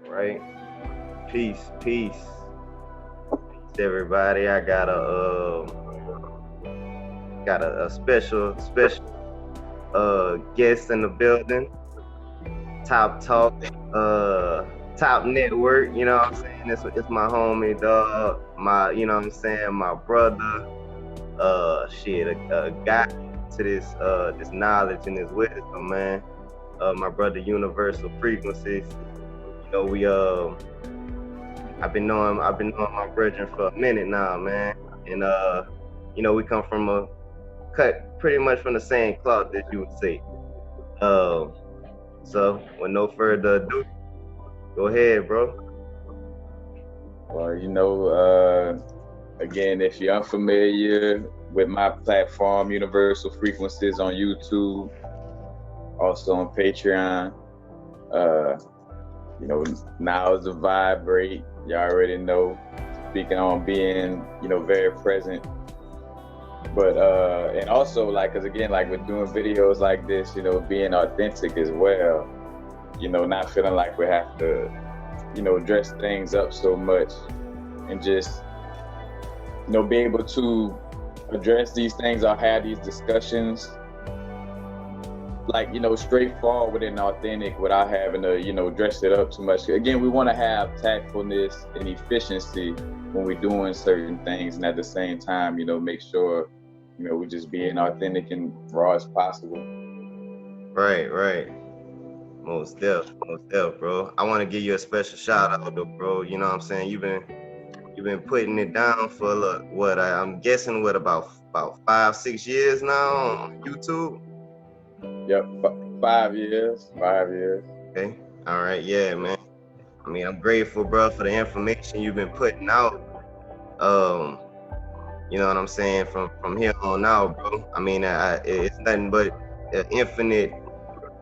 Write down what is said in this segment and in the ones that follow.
Right. Peace, everybody. I got a special guest in the building. Top talk, uh, top network. You know what I'm saying? It's my homie, dog. My, you know what I'm saying? My brother. A guy to this knowledge and this wisdom, man. My brother, Universal Frequencies. You know, I've been knowing my brethren for a minute now, man. And we come from a cut pretty much from the same cloth, as you would say. Uh, so with no further ado, go ahead, bro. Well, again, if you're unfamiliar with my platform, Universal Frequencies on YouTube, also on Patreon, uh, now is the vibe great. You already know, speaking on being, very present. But, and also, like, cause again, like with doing videos like this, being authentic as well, not feeling like we have to, dress things up so much and just, be able to address these things or have these discussions like, straightforward and authentic without having to, dress it up too much. Again, we want to have tactfulness and efficiency when we're doing certain things, and at the same time, make sure, we're just being authentic and raw as possible. Right. Most def, bro. I want to give you a special shout out, though, bro. You know what I'm saying? You've been putting it down for I'm guessing about 5-6 years now on YouTube. Yep, 5 years. Okay, all right, yeah, man. I mean, I'm grateful, bro, for the information you've been putting out. You know what I'm saying? From here on out, bro. I mean, it's nothing but infinite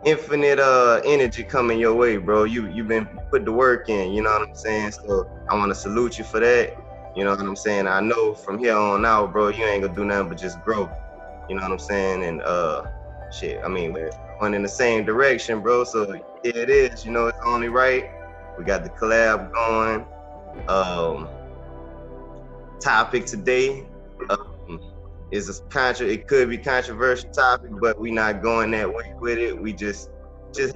energy coming your way, bro. You've been put the work in, you know what I'm saying? So I want to salute you for that. You know what I'm saying? I know from here on out, bro, you ain't gonna do nothing but just grow. You know what I'm saying? And shit, I mean, we're going in the same direction, bro. So here it is, it's only right. We got the collab going. Topic today it could be controversial topic, but we not going that way with it. We just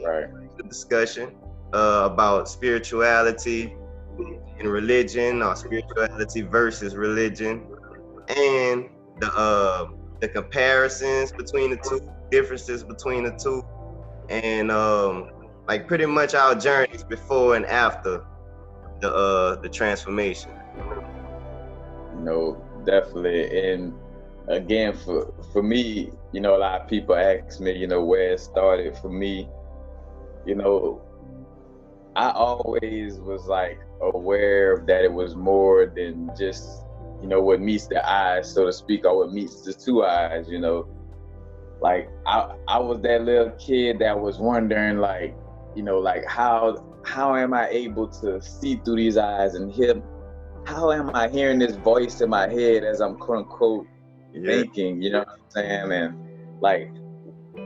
right. The discussion about spirituality and religion, or spirituality versus religion, and the comparisons between the two, differences between the two, and like pretty much our journeys before and after the transformation. No, definitely. And again, for me, a lot of people ask me, where it started for me. I always was like aware that it was more than just, what meets the eyes, so to speak, or what meets the two eyes, Like I was that little kid that was wondering, like, like how am I able to see through these eyes and hear? How am I hearing this voice in my head as I'm quote unquote thinking? You know what I'm saying? And like,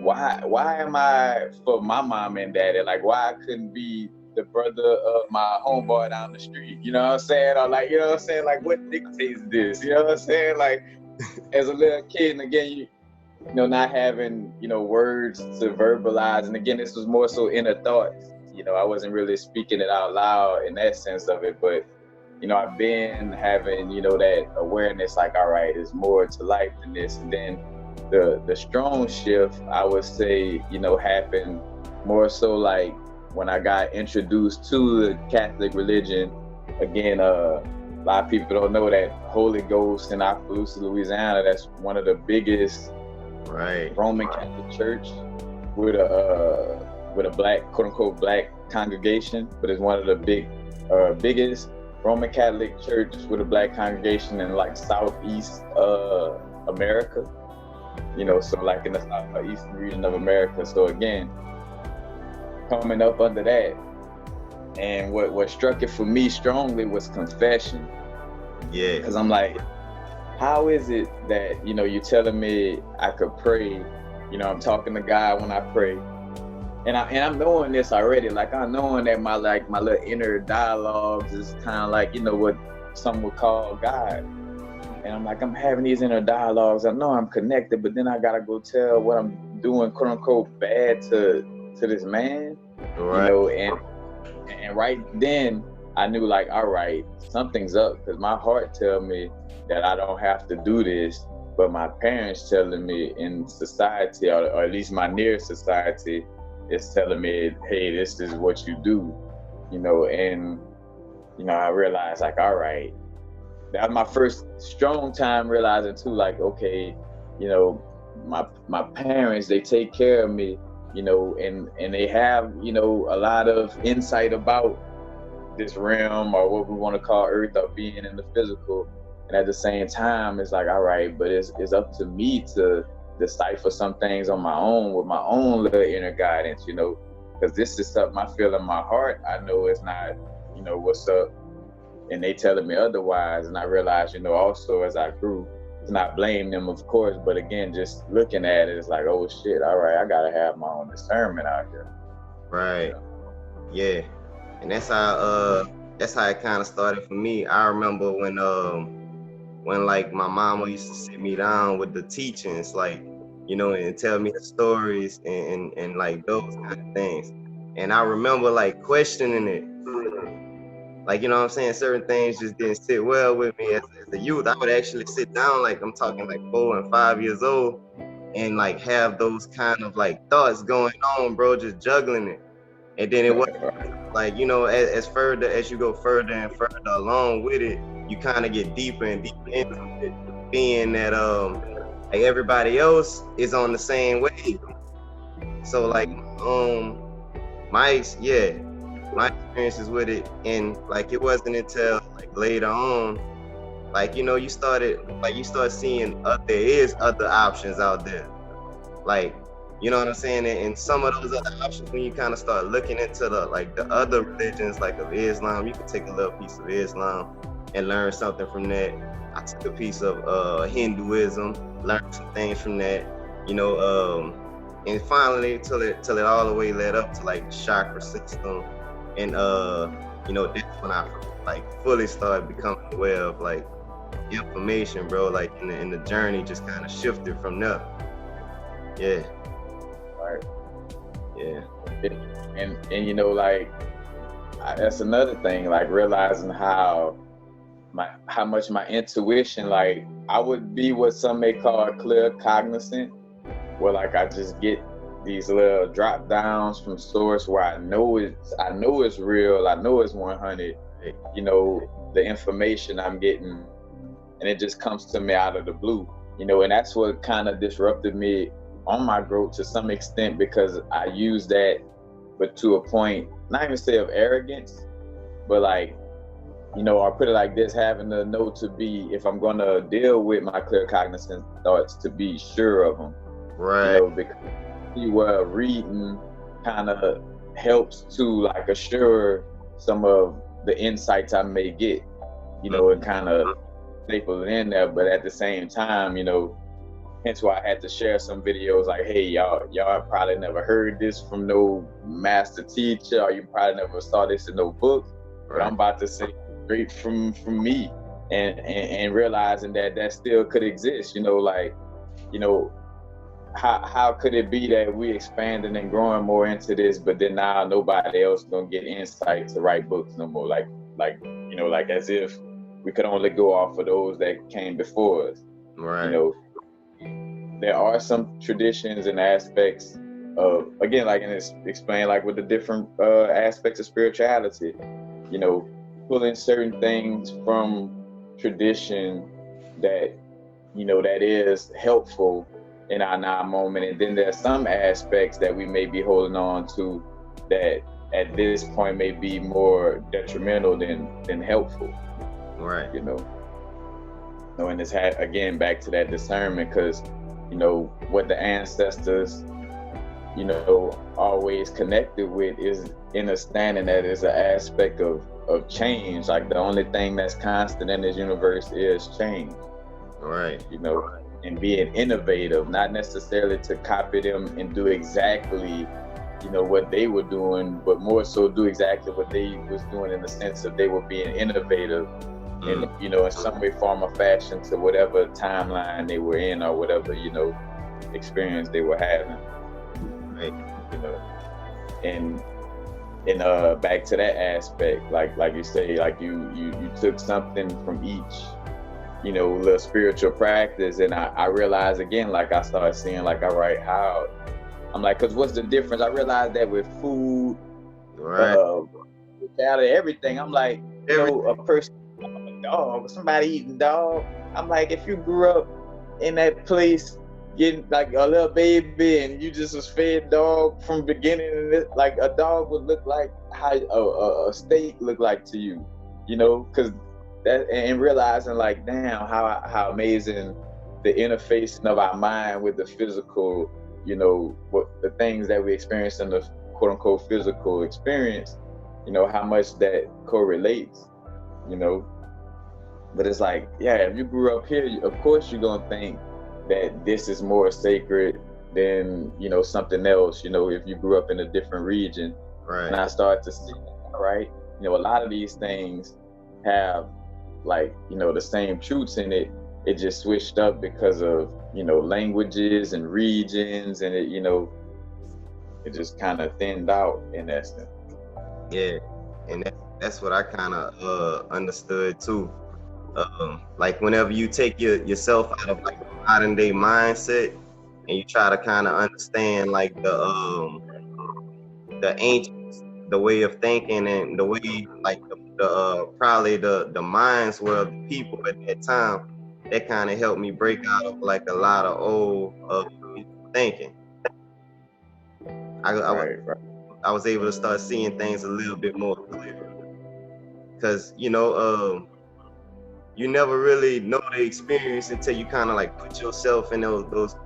why am I for my mom and daddy? Like, why I couldn't be the brother of my homeboy down the street? You know what I'm saying? Or like, you know what I'm saying? Like, what dictates this? You know what I'm saying? Like, as a little kid, and again, not having, words to verbalize. And again, this was more so inner thoughts. I wasn't really speaking it out loud in that sense of it, but I've been having, that awareness, like, all right, there's more to life than this. And then the strong shift, I would say, happened more so like when I got introduced to the Catholic religion. Again, a lot of people don't know that Holy Ghost in Opelousas, Louisiana, that's one of the biggest Roman Catholic church with a black, quote unquote, black congregation, but it's one of the biggest Roman Catholic church with a black congregation in like Southeast America, so like in the Southeastern region of America. So again, coming up under that, and what struck it for me strongly was confession. Yeah. Because I'm like, how is it that, you're telling me I could pray, I'm talking to God when I pray, I'm knowing this already. Like I'm knowing that my little inner dialogues is kind of like, you know, what some would call God. And I'm like, I'm having these inner dialogues. I know I'm connected, but then I gotta go tell what I'm doing, quote unquote, bad to this man. Right. You know, and right then I knew, like, all right, something's up, because my heart tell me that I don't have to do this, but my parents telling me in society, or at least my near society, is telling me, hey, this is what you do, you know. And you know, I realized, like, all right, that was my first strong time realizing too, like, okay, you know, my parents, they take care of me, you know, and they have, you know, a lot of insight about this realm, or what we want to call earth, or being in the physical. And at the same time, it's like, all right, but it's up to me to decipher some things on my own, with my own little inner guidance, you know, because this is something I feel in my heart. I know it's not, you know, what's up, and they telling me otherwise. And I realized, you know, also as I grew, to not blame them, of course, but again, just looking at it, it's like, oh shit, all right, I gotta have my own discernment out here. Right. You know? Yeah. And that's how it kind of started for me. I remember when like my mama used to sit me down with the teachings, like, you know, and tell me the stories and like those kind of things. And I remember like questioning it. Like, you know what I'm saying? Certain things just didn't sit well with me as a youth. I would actually sit down, like I'm talking like 4 and 5 years old, and like have those kind of like thoughts going on, bro, just juggling it. And then it was like, you know, as you go further and further along with it, you kind of get deeper and deeper into it, being that like everybody else is on the same wave. So like my experiences with it, and like it wasn't until like later on, like, you know, you start seeing there is other options out there. Like, you know what I'm saying? And some of those other options, when you kind of start looking into the other religions, like of Islam, you can take a little piece of Islam and learn something from that. I took a piece of Hinduism, learned some things from that, you know, and finally till it all the way led up to like the chakra system. And you know, that's when I like fully started becoming aware of like information, bro. Like in the journey just kind of shifted from there. Yeah. Right. Yeah. And you know, like, that's another thing, like realizing how much my intuition, like I would be what some may call clear cognizant, where like I just get these little drop downs from source where I know it's real, I know it's 100, you know, the information I'm getting, and it just comes to me out of the blue, you know. And that's what kind of disrupted me on my growth to some extent, because I use that, but to a point, not even say of arrogance, but like, you know, or put it like this, having to know, to be, if I'm gonna deal with my clear cognizant thoughts, to be sure of them. Right. You know, because where reading kind of helps to like assure some of the insights I may get, you know, and kind of staple it in there. But at the same time, you know, hence why I had to share some videos like, hey, y'all probably never heard this from no master teacher, or you probably never saw this in no book, but I'm about to say straight from me, and realizing that still could exist, you know, like, you know, how could it be that we expanding and growing more into this, but then now nobody else gonna get insight to write books no more, like you know, like as if we could only go off of those that came before us. Right. You know, there are some traditions and aspects of, again, like, and it's explained like with the different aspects of spirituality, you know, pulling certain things from tradition that, you know, that is helpful in our now moment, and then there's some aspects that we may be holding on to that at this point may be more detrimental than helpful. Right. You know, and it's again back to that discernment, because, you know, what the ancestors, you know, always connected with is understanding that is an aspect of change. Like the only thing that's constant in this universe is change. Right. You know, and being innovative, not necessarily to copy them and do exactly what they were doing, but more so do exactly what they was doing in the sense of they were being innovative in, in some way, form, or fashion to whatever timeline they were in or whatever, experience they were having. Right. And back to that aspect, like you say, like you took something from each, little spiritual practice, and I realized again, like I started seeing, like, all right, how I'm like, because what's the difference? I realized that with food, Right. Everything, I'm like, a person, a dog, somebody eating dog. I'm like, if you grew up in that place, getting like a little baby, and you just was fed dog from beginning, and like a dog would look like how a steak look like to you, because that, and realizing like, damn, how amazing the interfacing of our mind with the physical, what the things that we experience in the quote unquote physical experience, how much that correlates, but it's like, yeah, if you grew up here, of course you're gonna think that this is more sacred than, something else, if you grew up in a different region. Right. And I started to see, right, a lot of these things have, like, the same truths in it. It just switched up because of, languages and regions, and it, it just kind of thinned out in essence. Yeah, and that's what I kind of understood too. Like whenever you take yourself out of like the modern day mindset and you try to kind of understand like the ancients, the way of thinking and the way like the probably the minds were of the people at that time, that kind of helped me break out of like a lot of old thinking. Right. I was able to start seeing things a little bit more clear, because you never really know the experience until you kind of like put yourself in those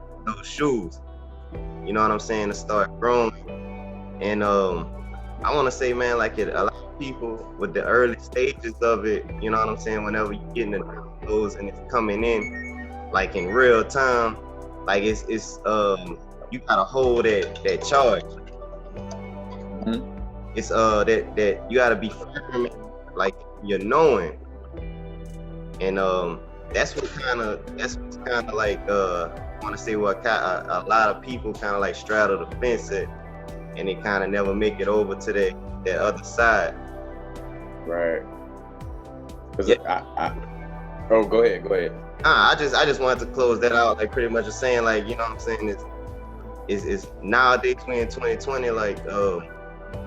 shoes. You know what I'm saying? To start growing. And I want to say, man, like a lot of people with the early stages of it, you know what I'm saying? Whenever you get into those and it's coming in, like in real time, like it's you gotta hold that charge. Mm-hmm. It's that you gotta be firm, like you're knowing. And that's what's kind of like I want to say what a lot of people kind of like straddle the fence at, and they kind of never make it over to that other side. Right. Yeah. Oh, go ahead. I just wanted to close that out, like pretty much just saying, like, you know what I'm saying, is nowadays in 2020, like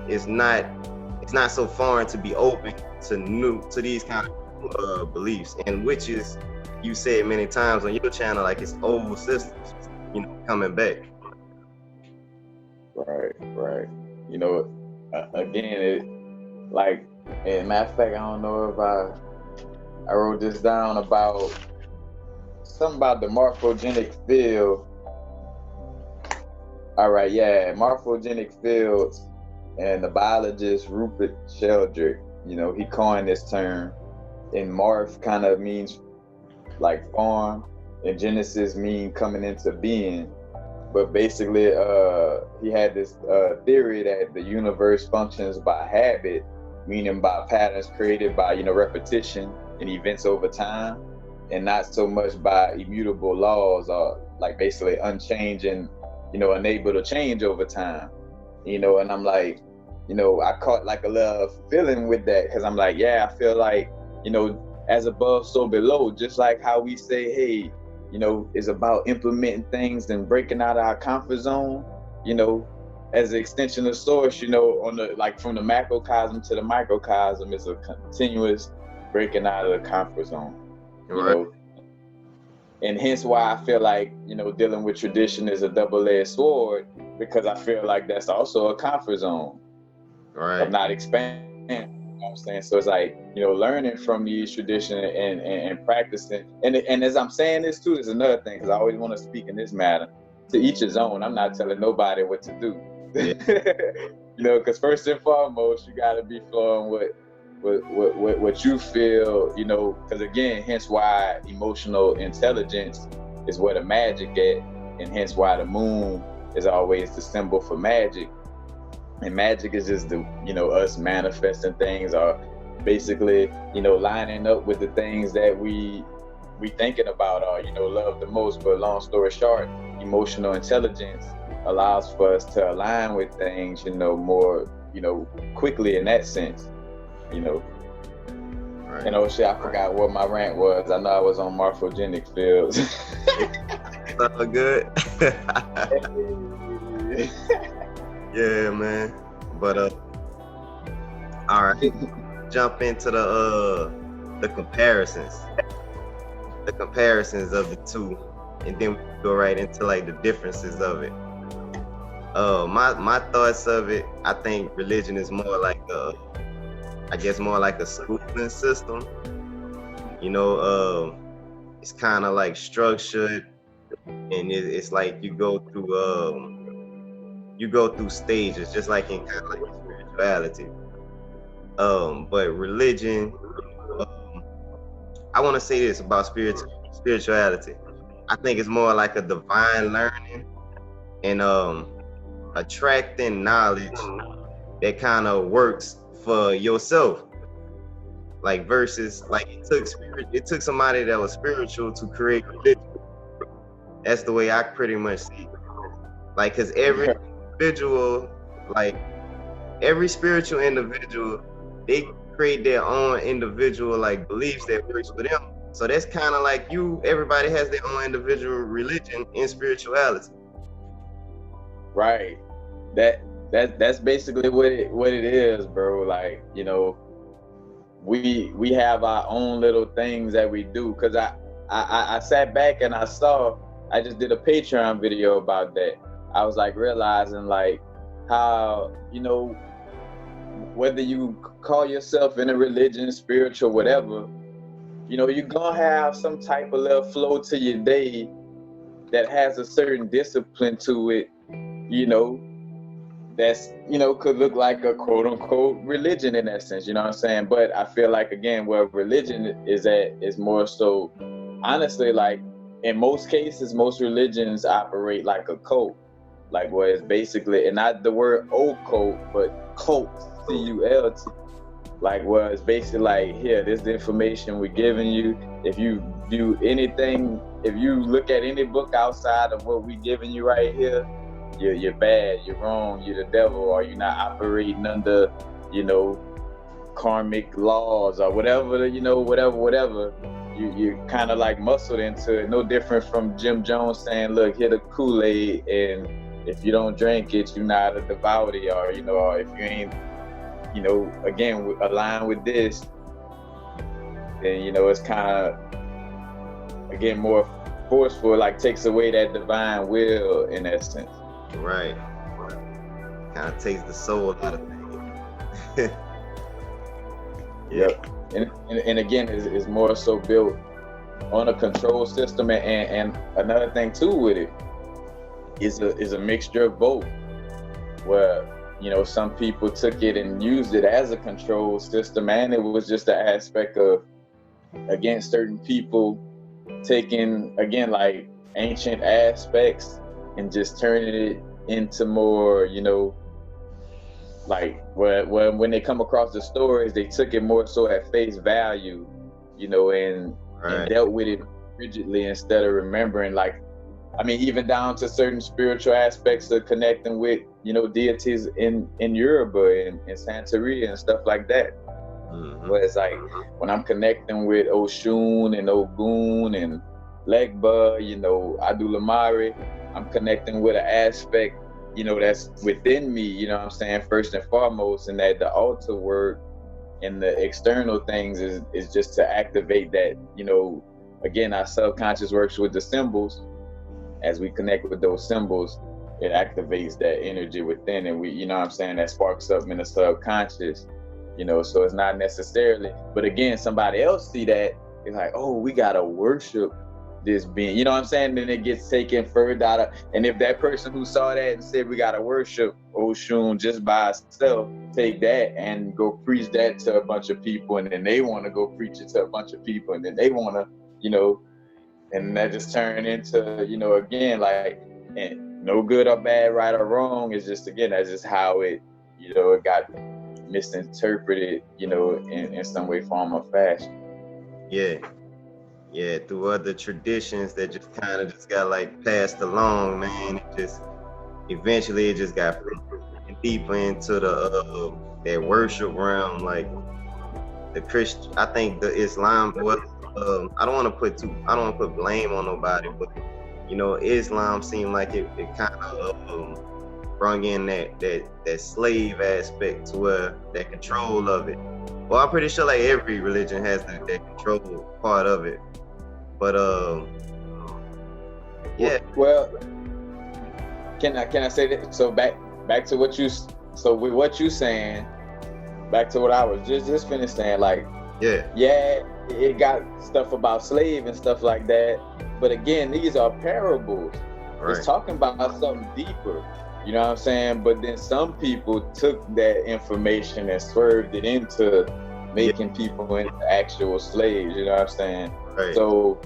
it's not so foreign to be open to these kind of beliefs, and which is, you said many times on your channel, like it's old systems, coming back. Right. Again, it, like, and matter of fact, I don't know if I wrote this down about something about the morphogenic field. All right, yeah, morphogenic fields, and the biologist Rupert Sheldrake, he coined this term. And morph kind of means like form, and genesis mean coming into being. But basically, he had this theory that the universe functions by habit, meaning by patterns created by repetition and events over time, and not so much by immutable laws, or like basically unchanging, unable to change over time. And I'm like, I caught like a little feeling with that, because I'm like, yeah, I feel like, as above, so below, just like how we say, hey, is about implementing things and breaking out of our comfort zone, as an extension of source, on the, like, from the macrocosm to the microcosm, is a continuous breaking out of the comfort zone, Right. And hence why I feel like, dealing with tradition is a double-edged sword, because I feel like that's also a comfort zone, Right. of not expanding. You know what I'm saying? So it's like, learning from these traditions and practicing. And as I'm saying this too, there's another thing, because I always want to speak in this matter. To each his own. I'm not telling nobody what to do. Yeah. Because first and foremost, you got to be flowing with what you feel. Because again, hence why emotional intelligence is where the magic at, and hence why the moon is always the symbol for magic. And magic is just the, us manifesting things, or basically, lining up with the things that we thinking about, or, love the most. But long story short, emotional intelligence allows for us to align with things, more, quickly in that sense, Right. Shit, I forgot what my rant was. I know I was on morphogenic fields. So good. Yeah, man. But all right. Jump into the comparisons. The comparisons of the two, and then we go right into like the differences of it. My thoughts of it, I think religion is more like more like a schooling system. It's kind of like structured, and it's like you go through stages, just like in kind of like spirituality. But religion, I want to say this about spirituality. I think it's more like a divine learning and attracting knowledge that kind of works for yourself. Like versus like it took somebody that was spiritual to create religion. That's the way I pretty much see it. Like, cause every individual, like every spiritual individual, they create their own individual like beliefs that works for them. So that's kind of like everybody has their own individual religion and spirituality. Right. That's basically what it is, bro. Like, we have our own little things that we do. Cause I sat back and I just did a Patreon video about that. I was like realizing like how, whether you call yourself in a religion, spiritual, whatever, you're gonna have some type of little flow to your day that has a certain discipline to it, that's, could look like a quote unquote religion in that sense, you know what I'm saying? But I feel like, again, where religion is at is more so, honestly, like in most cases, most religions operate like a cult, like where it's basically, and not the word occult, but cult, C-U-L-T. Like, where it's basically like, here, this is the information we're giving you. If you do anything, if you look at any book outside of what we're giving you right here, you're bad, you're wrong, you're the devil, or you're not operating under, karmic laws or whatever, whatever. You kind of like muscled into it. No different from Jim Jones saying, look, hit a Kool-Aid, and if you don't drink it, you're not a devotee, or, or if you ain't, again, align with this, then, it's kind of, again, more forceful, like takes away that divine will in essence. Right. Kind of takes the soul out of things. Yep. And again, is more so built on a control system, and another thing too with it is a mixture of both, where some people took it and used it as a control system, and it was just the aspect of, again, certain people taking, again, like ancient aspects and just turning it into more, like when they come across the stories, they took it more so at face value, and dealt with it rigidly instead of remembering, like, I mean, even down to certain spiritual aspects of connecting with, deities in Yoruba and Santeria and stuff like that. Mm-hmm. Where it's like, when I'm connecting with Oshun and Ogun and Legba, Adulamari, I'm connecting with an aspect, that's within me, you know what I'm saying, first and foremost, and that the altar work and the external things is just to activate that, again, our subconscious works with the symbols. As we connect with those symbols, it activates that energy within, and we, what I'm saying, that sparks up in the subconscious, so it's not necessarily, but again, somebody else see that, it's like, oh, we gotta worship this being, you know what I'm saying? Then it gets taken further out of, and if that person who saw that and said we gotta worship Oshun just by itself, take that and go preach that to a bunch of people, and then they want to go preach it to a bunch of people, and then they want to, and that just turned into, again, like, and no good or bad, right or wrong, it's just, again, that's just how it it got misinterpreted, in some way, form, or fashion. Yeah. Yeah, through other traditions that just kind of just got like passed along, man. It just eventually it just got deeper into the that worship realm, like the Christian. I think the Islam. Well, I don't want to put blame on nobody, but Islam seemed like it kind of brought in that slave aspect to where that control of it. Well, I'm pretty sure like every religion has that control part of it. But yeah. Well, can I say that? So back to what you. So with what you saying, back to what I was just finished saying, like, yeah, it got stuff about slave and stuff like that. But again, these are parables. right. It's talking about something deeper. You know what I'm saying? But then some people took that information and swerved it into making people into actual slaves. You know what I'm saying? Right. So,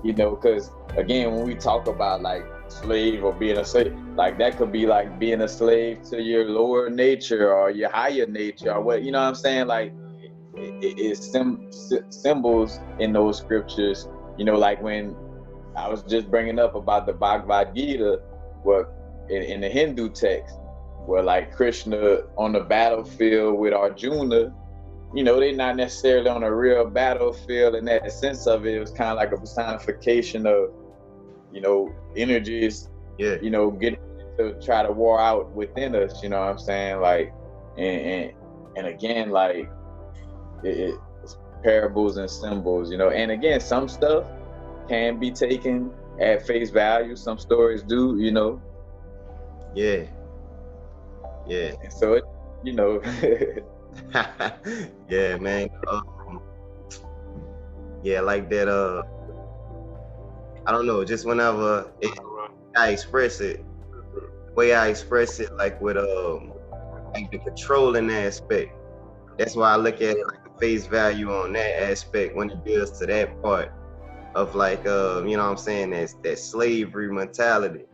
because again, when we talk about like slave or being a slave, like that could be like being a slave to your lower nature or your higher nature or what, you know what I'm saying? Like it's symbols in those scriptures, like when I was just bringing up about the Bhagavad Gita, where in the Hindu text, where like Krishna on the battlefield with Arjuna, they're not necessarily on a real battlefield in that sense of it. It was kind of like a personification of, energies, getting to try to war out within us, you know what I'm saying? Like, and again, like, it's parables and symbols, and again, some stuff can be taken at face value. Some stories do, Yeah. And so it, yeah, man. Yeah, like that. I don't know. Just whenever I express it, the way I express it, like with like the controlling aspect. That's why I look at it like the face value on that aspect when it deals to that part of like you know what I'm saying, that slavery mentality.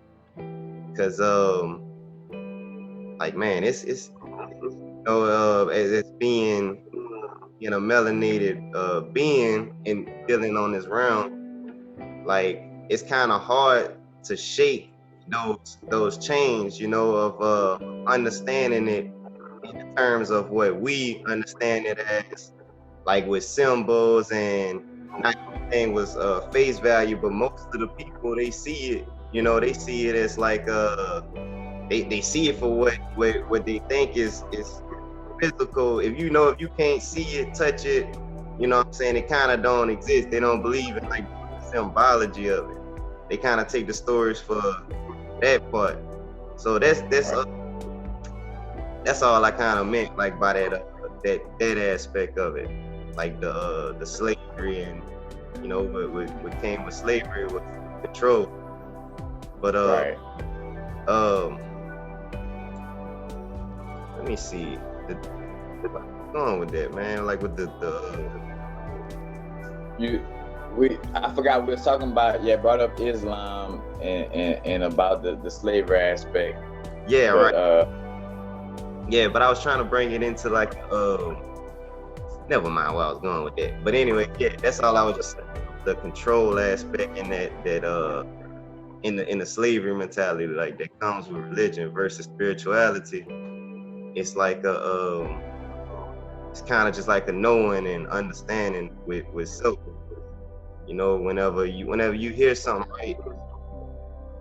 Cause like man, it's as being a melanated being and dealing on this realm, like it's kind of hard to shake those chains, of understanding it in terms of what we understand it as, like with symbols, and not everything was face value, but most of the people, they see it, they see it as like they see it for what they think is physical. If you can't see it, touch it, you know what I'm saying, it kind of don't exist. They don't believe in like the symbology of it. They kind of take the stories for that part. So that's all I kind of meant, like by that aspect of it, like the slavery, and what came with slavery was control. But right. Let me see. What's going with that, man? Like with I forgot we were talking about, brought up Islam and about the slavery aspect. Yeah, but, right. Yeah, but I was trying to bring it into like never mind where I was going with that. But anyway, yeah, that's all I was just saying. The control aspect in that in the slavery mentality, like that comes with religion versus spirituality. It's like it's kind of just like a knowing and understanding with self. Whenever you hear something right,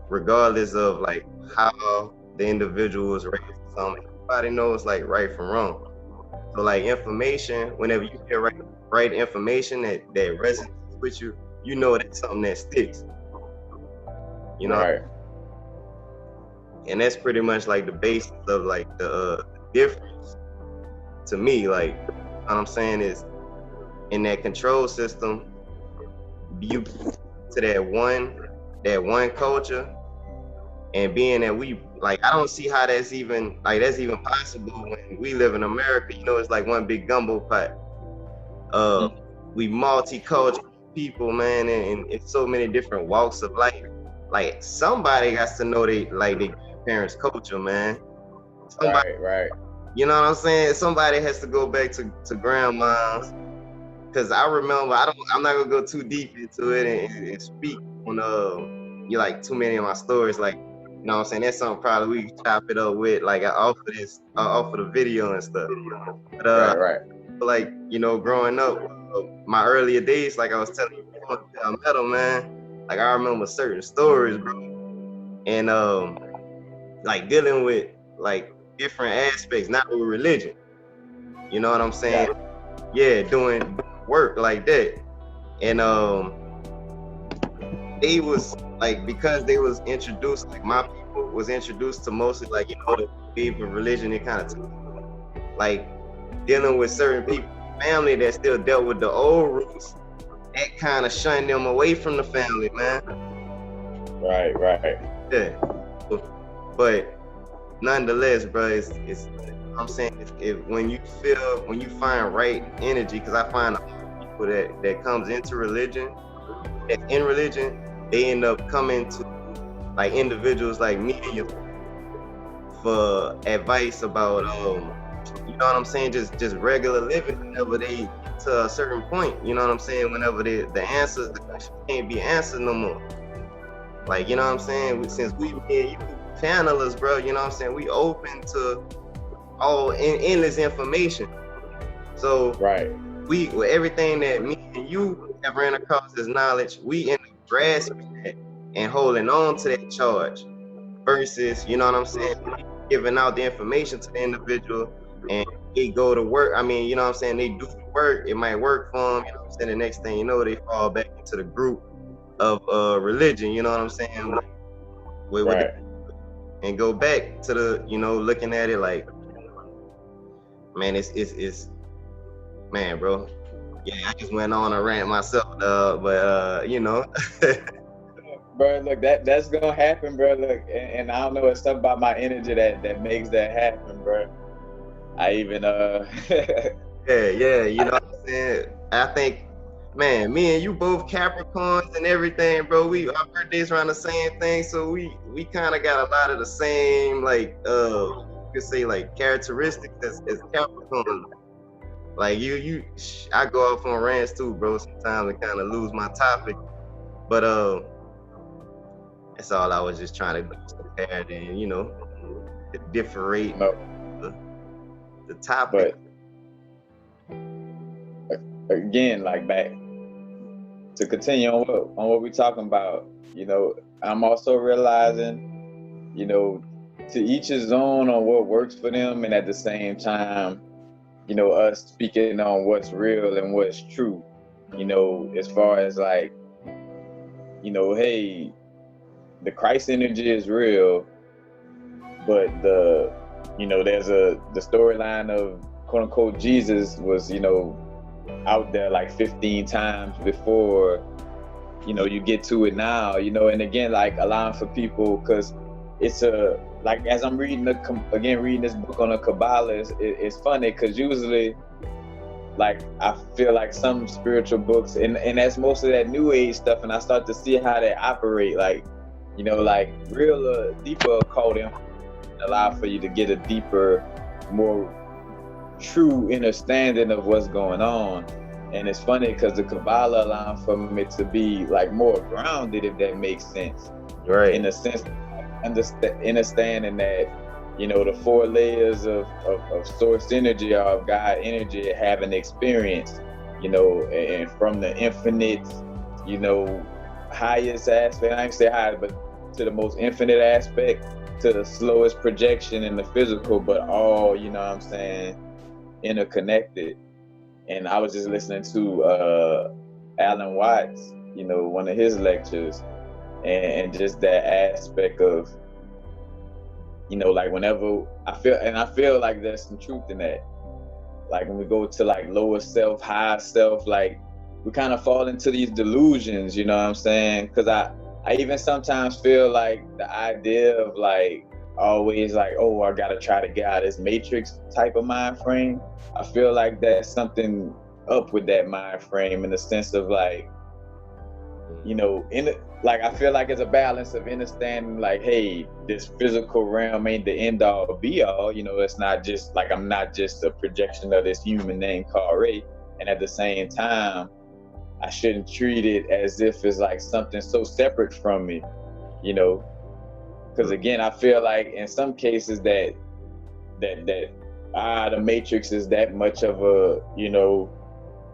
regardless of like how the individual was raised or something, everybody knows like right from wrong. So like information, whenever you hear right information that resonates with you, that's something that sticks. Right. And that's pretty much like the basis of like the difference to me. Like what I'm saying is, in that control system, you to that one culture, and being that we like, I don't see how that's even possible when we live in America. It's like one big gumbo pot. We multicultural people, man, and it's so many different walks of life. Like somebody got to know their parents' culture, man. Right. You know what I'm saying? Somebody has to go back to grandma's, because I remember I'm not gonna go too deep into it and speak on you like too many of my stories. Like, you know what I'm saying? That's something probably we can chop it up with, like off of this, off of the video and stuff. But Right. like, you know, growing up, my earlier days, like I was telling you before, I met him, man. Like I remember certain stories, bro, and like dealing with like different aspects, not with religion. You know what I'm saying? Yeah, doing work like that. And they was like, because they was introduced, like my people was introduced to mostly like, you know, the wave of religion. It kind of like dealing with certain people, family that still dealt with the old roots. That kind of shunned them away from the family, man. Right. Yeah. But nonetheless, bro, it's I'm saying, if when you find right energy, because I find people that comes into religion, that's in religion, they end up coming to like individuals like me and you for advice about you know what I'm saying, just regular living whenever they get to a certain point. You know what I'm saying? Whenever the question can't be answered no more. Like, you know what I'm saying? Since we me and you channelers, bro, you know what I'm saying? We open to all endless information. So we, with everything that me and you have ran across as knowledge, we end up grasping that and holding on to that charge, versus, you know what I'm saying, giving out the information to the individual and they go to work. I mean, you know what I'm saying, they do the work, it might work for them, you know what I'm saying, the next thing you know, they fall back into the group of religion, you know what I'm saying, and go back to the, you know, looking at it like, man, it's man, bro. Yeah, I just went on a rant myself, but you know. Bro, look, that's gonna happen, bro. Look, and I don't know, it's something about my energy that makes that happen, bro. I even yeah, you know what I'm saying? I think, man, me and you both Capricorns and everything, bro. Our birthdays around the same thing, so we kind of got a lot of the same, like you could say, like characteristics as Capricorns. Like I go off on rants too, bro. Sometimes I kind of lose my topic, but that's all I was just trying to do, compare and, you know, differentiate the topic. But again, like back to continue on what we're talking about, you know, I'm also realizing, you know, to each his own on what works for them, and at the same time, you know, us speaking on what's real and what's true, you know, as far as like, you know, hey, the Christ energy is real, but you know, there's the storyline of quote unquote Jesus was, you know, out there like 15 times before, you know, you get to it now, you know. And again, like allowing for people, because it's like as I'm reading this book on the Kabbalah, it's funny because usually, like, I feel like some spiritual books, and that's most of that new age stuff, and I start to see how they operate, like, you know, like real deeper occult allow for you to get a deeper, more true understanding of what's going on. And it's funny because the Kabbalah allowing for it to be like more grounded, if that makes sense. Right. In the sense of understanding that, you know, the 4 layers of source energy, or of God energy, have an experience, you know, and from the infinite, you know, highest aspect, I ain't say high, but to the most infinite aspect, to the slowest projection in the physical, but all, you know what I'm saying, interconnected. And I was just listening to Alan Watts, you know, one of his lectures, and just that aspect of, you know, like whenever I feel like there's some truth in that. Like when we go to like lower self, higher self, like we kind of fall into these delusions, you know what I'm saying? Because I even sometimes feel like the idea of like always like, oh, I gotta try to get out of this matrix type of mind frame. I feel like there's something up with that mind frame, in the sense of like, you know, like I feel like it's a balance of understanding like, hey, this physical realm ain't the end all be all. You know, it's not just like I'm not just a projection of this human named KarlHaynes, and at the same time, I shouldn't treat it as if it's like something so separate from me. You know, because again, I feel like in some cases that the Matrix is that much of a, you know,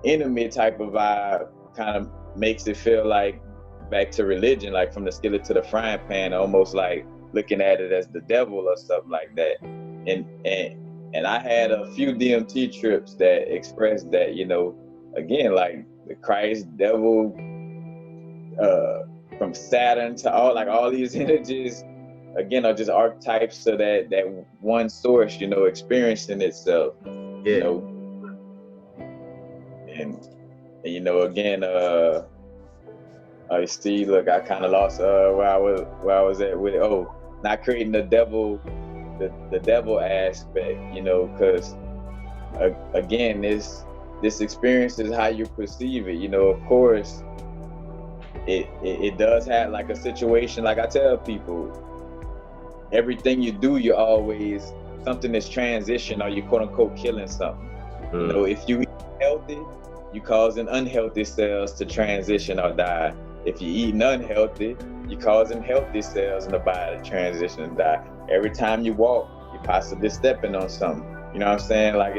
enemy type of vibe, kind of makes it feel like back to religion, like from the skillet to the frying pan, almost like looking at it as the devil or something like that. And I had a few DMT trips that expressed that, you know, again, like the Christ, devil, from Saturn to all these energies, again, are just archetypes of that one source, you know, experiencing itself, you know, and you know, again, I see. Look, I kind of lost where I was at with it. Oh, not creating the devil aspect, you know, because again, this experience is how you perceive it. You know, of course, it does have like a situation. Like I tell people, everything you do, you're always something that's transition, or you quote unquote killing something. You know, if you eat healthy, you causing unhealthy cells to transition or die. If you're eating unhealthy, you're causing healthy cells in the body to transition and die. Every time you walk, you're possibly stepping on something. You know what I'm saying? Like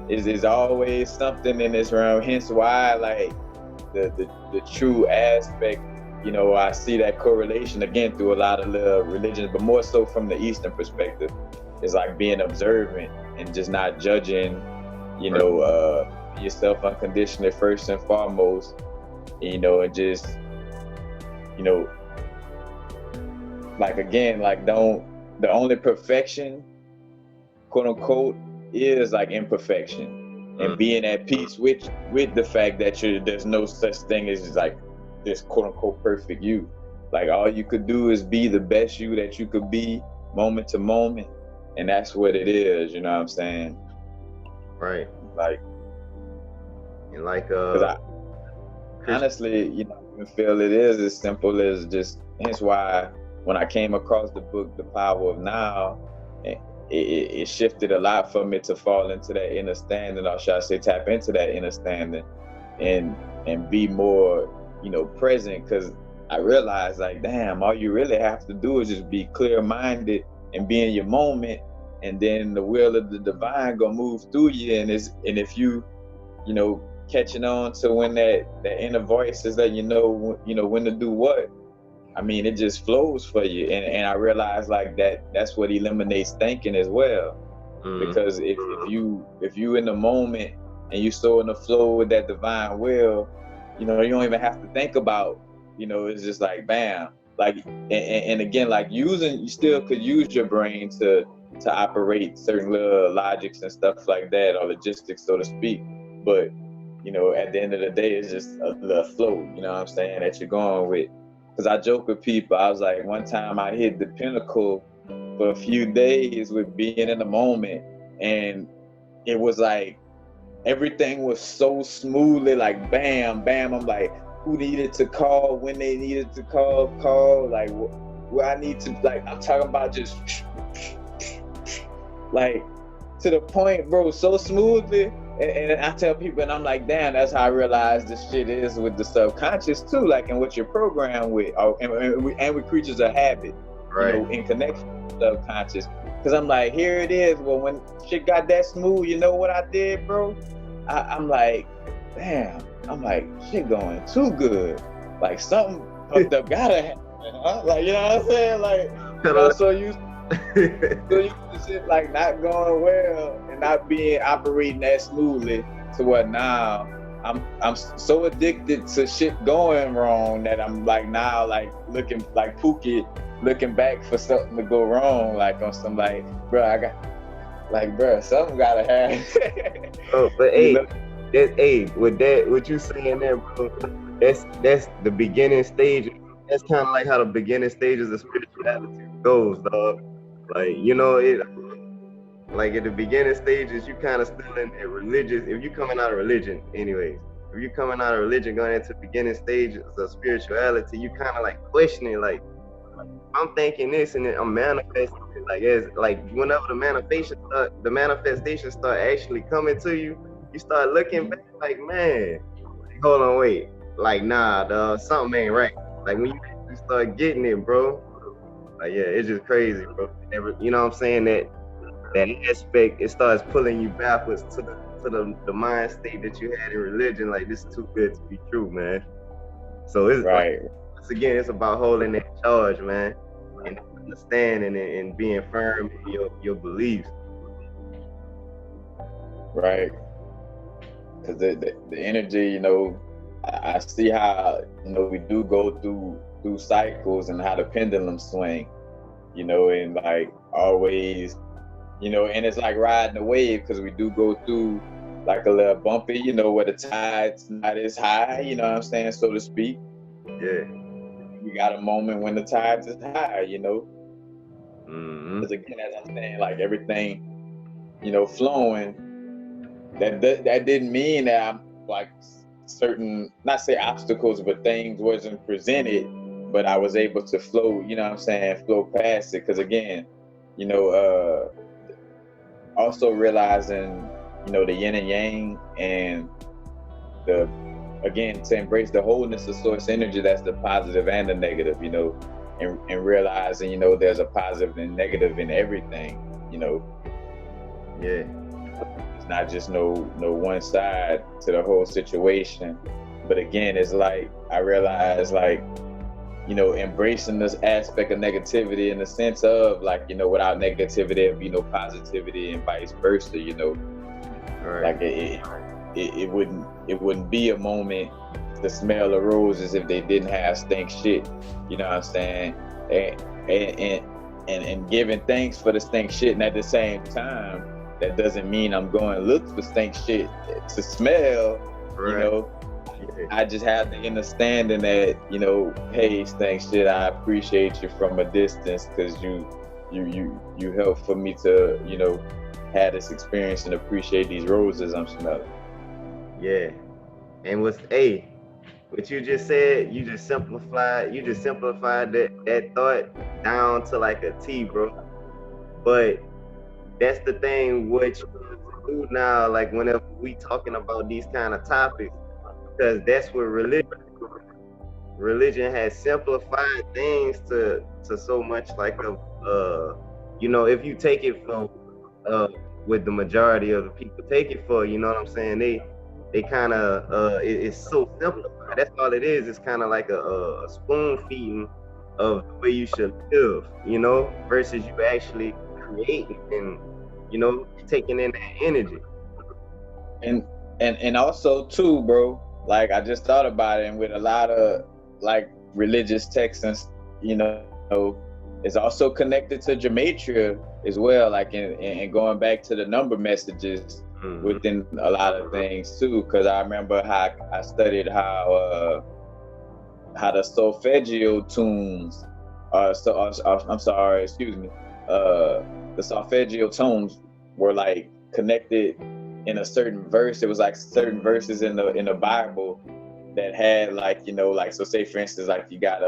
it's always something in this realm. Hence why, like the true aspect, you know, I see that correlation again through a lot of the religions, but more so from the Eastern perspective, is like being observant and just not judging, you know, yourself unconditionally first and foremost, you know, and just, you know, like again, like the only perfection, quote unquote, is like imperfection, and being at peace with the fact that there's no such thing as like this quote unquote perfect you. Like all you could do is be the best you that you could be moment to moment, and that's what it is. You know what I'm saying? Right. Like, and like honestly, you know, I feel it is as simple as just. Hence why when I came across the book, The Power of Now, it shifted a lot for me to fall into that understanding, or should I say, tap into that understanding, and be more, you know, present. Because I realized, like, damn, all you really have to do is just be clear-minded and be in your moment, and then the will of the divine gonna move through you. And if you know, catching on to when that inner voice is letting you know when to do what. I mean, it just flows for you, and I realize like that's what eliminates thinking as well. Because if you in the moment and you so in the flow with that divine will, you know, you don't even have to think about, you know, it's just like bam, like and again, like you still could use your brain to operate certain little logics and stuff like that, or logistics, so to speak, but you know, at the end of the day, it's just a little flow, you know what I'm saying, that you're going with. Because I joke with people, I was like, one time I hit the pinnacle for a few days with being in the moment, and it was like everything was so smoothly, like bam, bam. I'm like, who needed to call, when they needed to call, like where I need to, like, I'm talking about just like to the point, bro, so smoothly. And I tell people, and I'm like, damn, that's how I realize this shit is with the subconscious too, like, and what you're programmed with, and with creatures of habit, you know, in connection with the subconscious. Because I'm like, here it is. Well, when shit got that smooth, you know what I did, bro? I'm like, damn. I'm like, shit going too good. Like something fucked up gotta happen, huh? Like, you know what I'm saying? Like, you know, so you shit like not going well and not being operating that smoothly to what now I'm so addicted to shit going wrong that I'm like now like looking like Pookie looking back for something to go wrong, like on some like, bro, I got like, bro, something gotta happen. Oh, but hey, with that, what you saying there, bro, that's the beginning stage. That's kind of like how the beginning stages of spirituality goes, dog. Like, you know, it like at the beginning stages, you kind of still in a religious, if you coming out of religion anyways, if you're coming out of religion, going into beginning stages of spirituality, you kind of like questioning, like, I'm thinking this and then I'm manifesting it. Like, it's like whenever the manifestation start actually coming to you, you start looking back like, man, hold on, wait, like, nah, dog, something ain't right. Like when you start getting it, bro. Like, yeah, it's just crazy, bro. You know what I'm saying? That aspect, it starts pulling you backwards to the mind state that you had in religion. Like, this is too good to be true, man. So it's Right. like, once again, it's about holding that charge, man, and understanding and being firm in your beliefs. Right. Because the energy, you know, I see how, you know, we do go through cycles and how the pendulum swing, you know, and like always, you know, and it's like riding a wave because we do go through like a little bumpy, you know, where the tide's not as high, you know what I'm saying, so to speak. Yeah. We got a moment when the tide's is high, you know. Mm-hmm. Because again, as I'm saying, like everything, you know, flowing. That didn't mean that I'm like certain, not say obstacles, but things wasn't presented, but I was able to flow, you know what I'm saying, flow past it. Because again, you know, also realizing, you know, the yin and yang, and the, again, to embrace the wholeness of source energy, that's the positive and the negative, you know, and realizing, you know, there's a positive and negative in everything, you know. Yeah. It's not just no one side to the whole situation. But again, it's like I realize, like, you know, embracing this aspect of negativity in the sense of, like, you know, without negativity there'd be no positivity, and vice versa, you know. Right. Like it wouldn't be a moment to smell the roses if they didn't have stink shit, you know what I'm saying. And giving thanks for the stink shit, and at the same time, that doesn't mean I'm going to look for stink shit to smell, Right. you know. Yeah. I just have the understanding that, you know, hey, stink shit, I appreciate you from a distance, because you help for me to, you know, have this experience and appreciate these roses I'm smelling. Yeah. And what you just said, you just simplified that thought down to like a T, bro. But that's the thing, what you do now, like whenever we talking about these kind of topics, because that's what religion has simplified things to so much like a you know, if you take it from with the majority of the people take it for, you know what I'm saying, they kind of it's so simplified. That's all it is. It's kind of like a spoon feeding of the way you should live, you know, versus you actually creating and, you know, taking in that energy. And also too, bro, like I just thought about it, and with a lot of like religious texts and, you know, it's also connected to gematria as well, like in going back to the number messages within a lot of things too, because I remember how I studied how the solfeggio tunes I'm sorry, excuse me, the solfeggio tones were like connected in a certain verse. It was like certain verses in the Bible that had, like, you know, like, so say for instance, like you got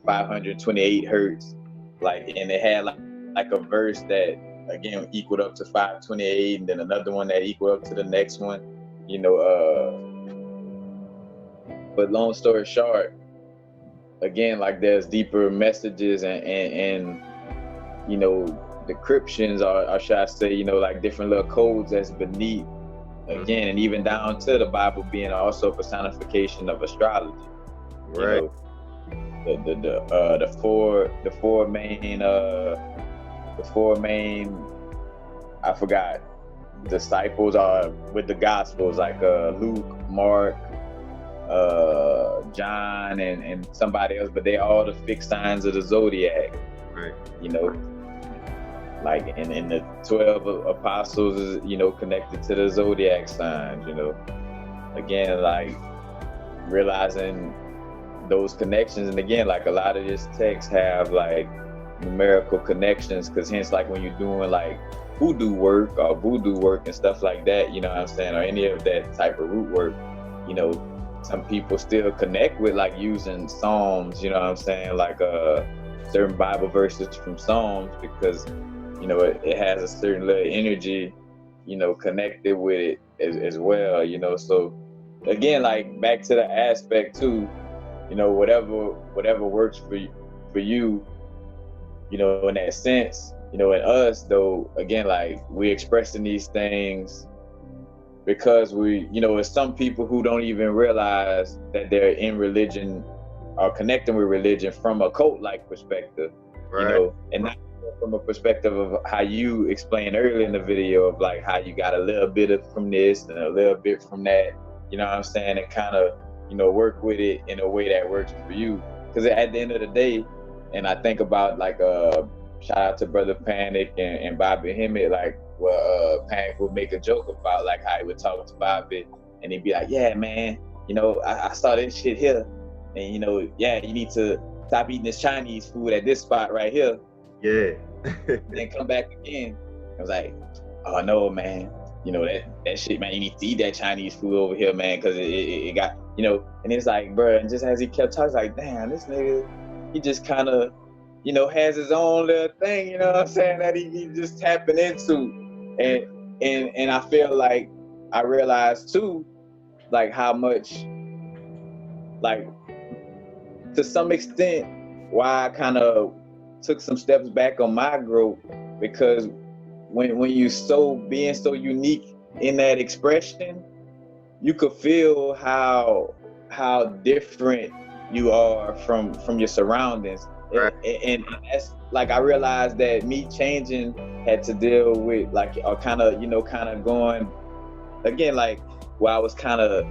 528 hertz, like, and it had like a verse that again equaled up to 528, and then another one that equaled up to the next one, you know. But long story short, again, like there's deeper messages and you know, decryptions, or should I say, you know, like different little codes that's beneath, again, and even down to the Bible being also a personification of astrology. Right. You know, the four main I forgot disciples are with the Gospels, like Luke, Mark, John, and somebody else, but they all the fixed signs of the zodiac. Right. You know, like in the 12 apostles is, you know, connected to the zodiac signs, you know. Again, like realizing those connections, and again, like a lot of this text have like numerical connections, because hence, like when you're doing like hoodoo work or voodoo work and stuff like that, you know what I'm saying, or any of that type of root work, you know, some people still connect with like using Psalms, you know what I'm saying, like certain Bible verses from Psalms, because you know it has a certain little energy, you know, connected with it as well, you know. So again, like back to the aspect too, you know, whatever works for you, you know, in that sense, you know, in us though, again, like we expressing these things because we, you know, it's some people who don't even realize that they're in religion or connecting with religion from a cult-like perspective, Right. you know, and not from a perspective of how you explained earlier in the video of like how you got a little bit of from this and a little bit from that, you know what I'm saying, and kind of, you know, work with it in a way that works for you. Because at the end of the day, and I think about like shout out to Brother Panic and Bobby Hemmett, like Panic would make a joke about like how he would talk to Bobby and he'd be like, yeah man, you know, I saw this shit here, and you know, yeah, you need to stop eating this Chinese food at this spot right here. Yeah. Then come back again. I was like, oh no man, you know, that shit, man, you need to eat that Chinese food over here, man, because it got, you know. And it's like, bro, and just as he kept talking, like, damn, this nigga, he just kind of, you know, has his own little thing, you know what I'm saying, that he just tapping into. And I feel like I realized too, like how much, like to some extent, why I kind of took some steps back on my growth, because when you being so unique in that expression, you could feel how different you are from your surroundings. Right. And that's like, I realized that me changing had to deal with like, or kind of going again, like where I was kind of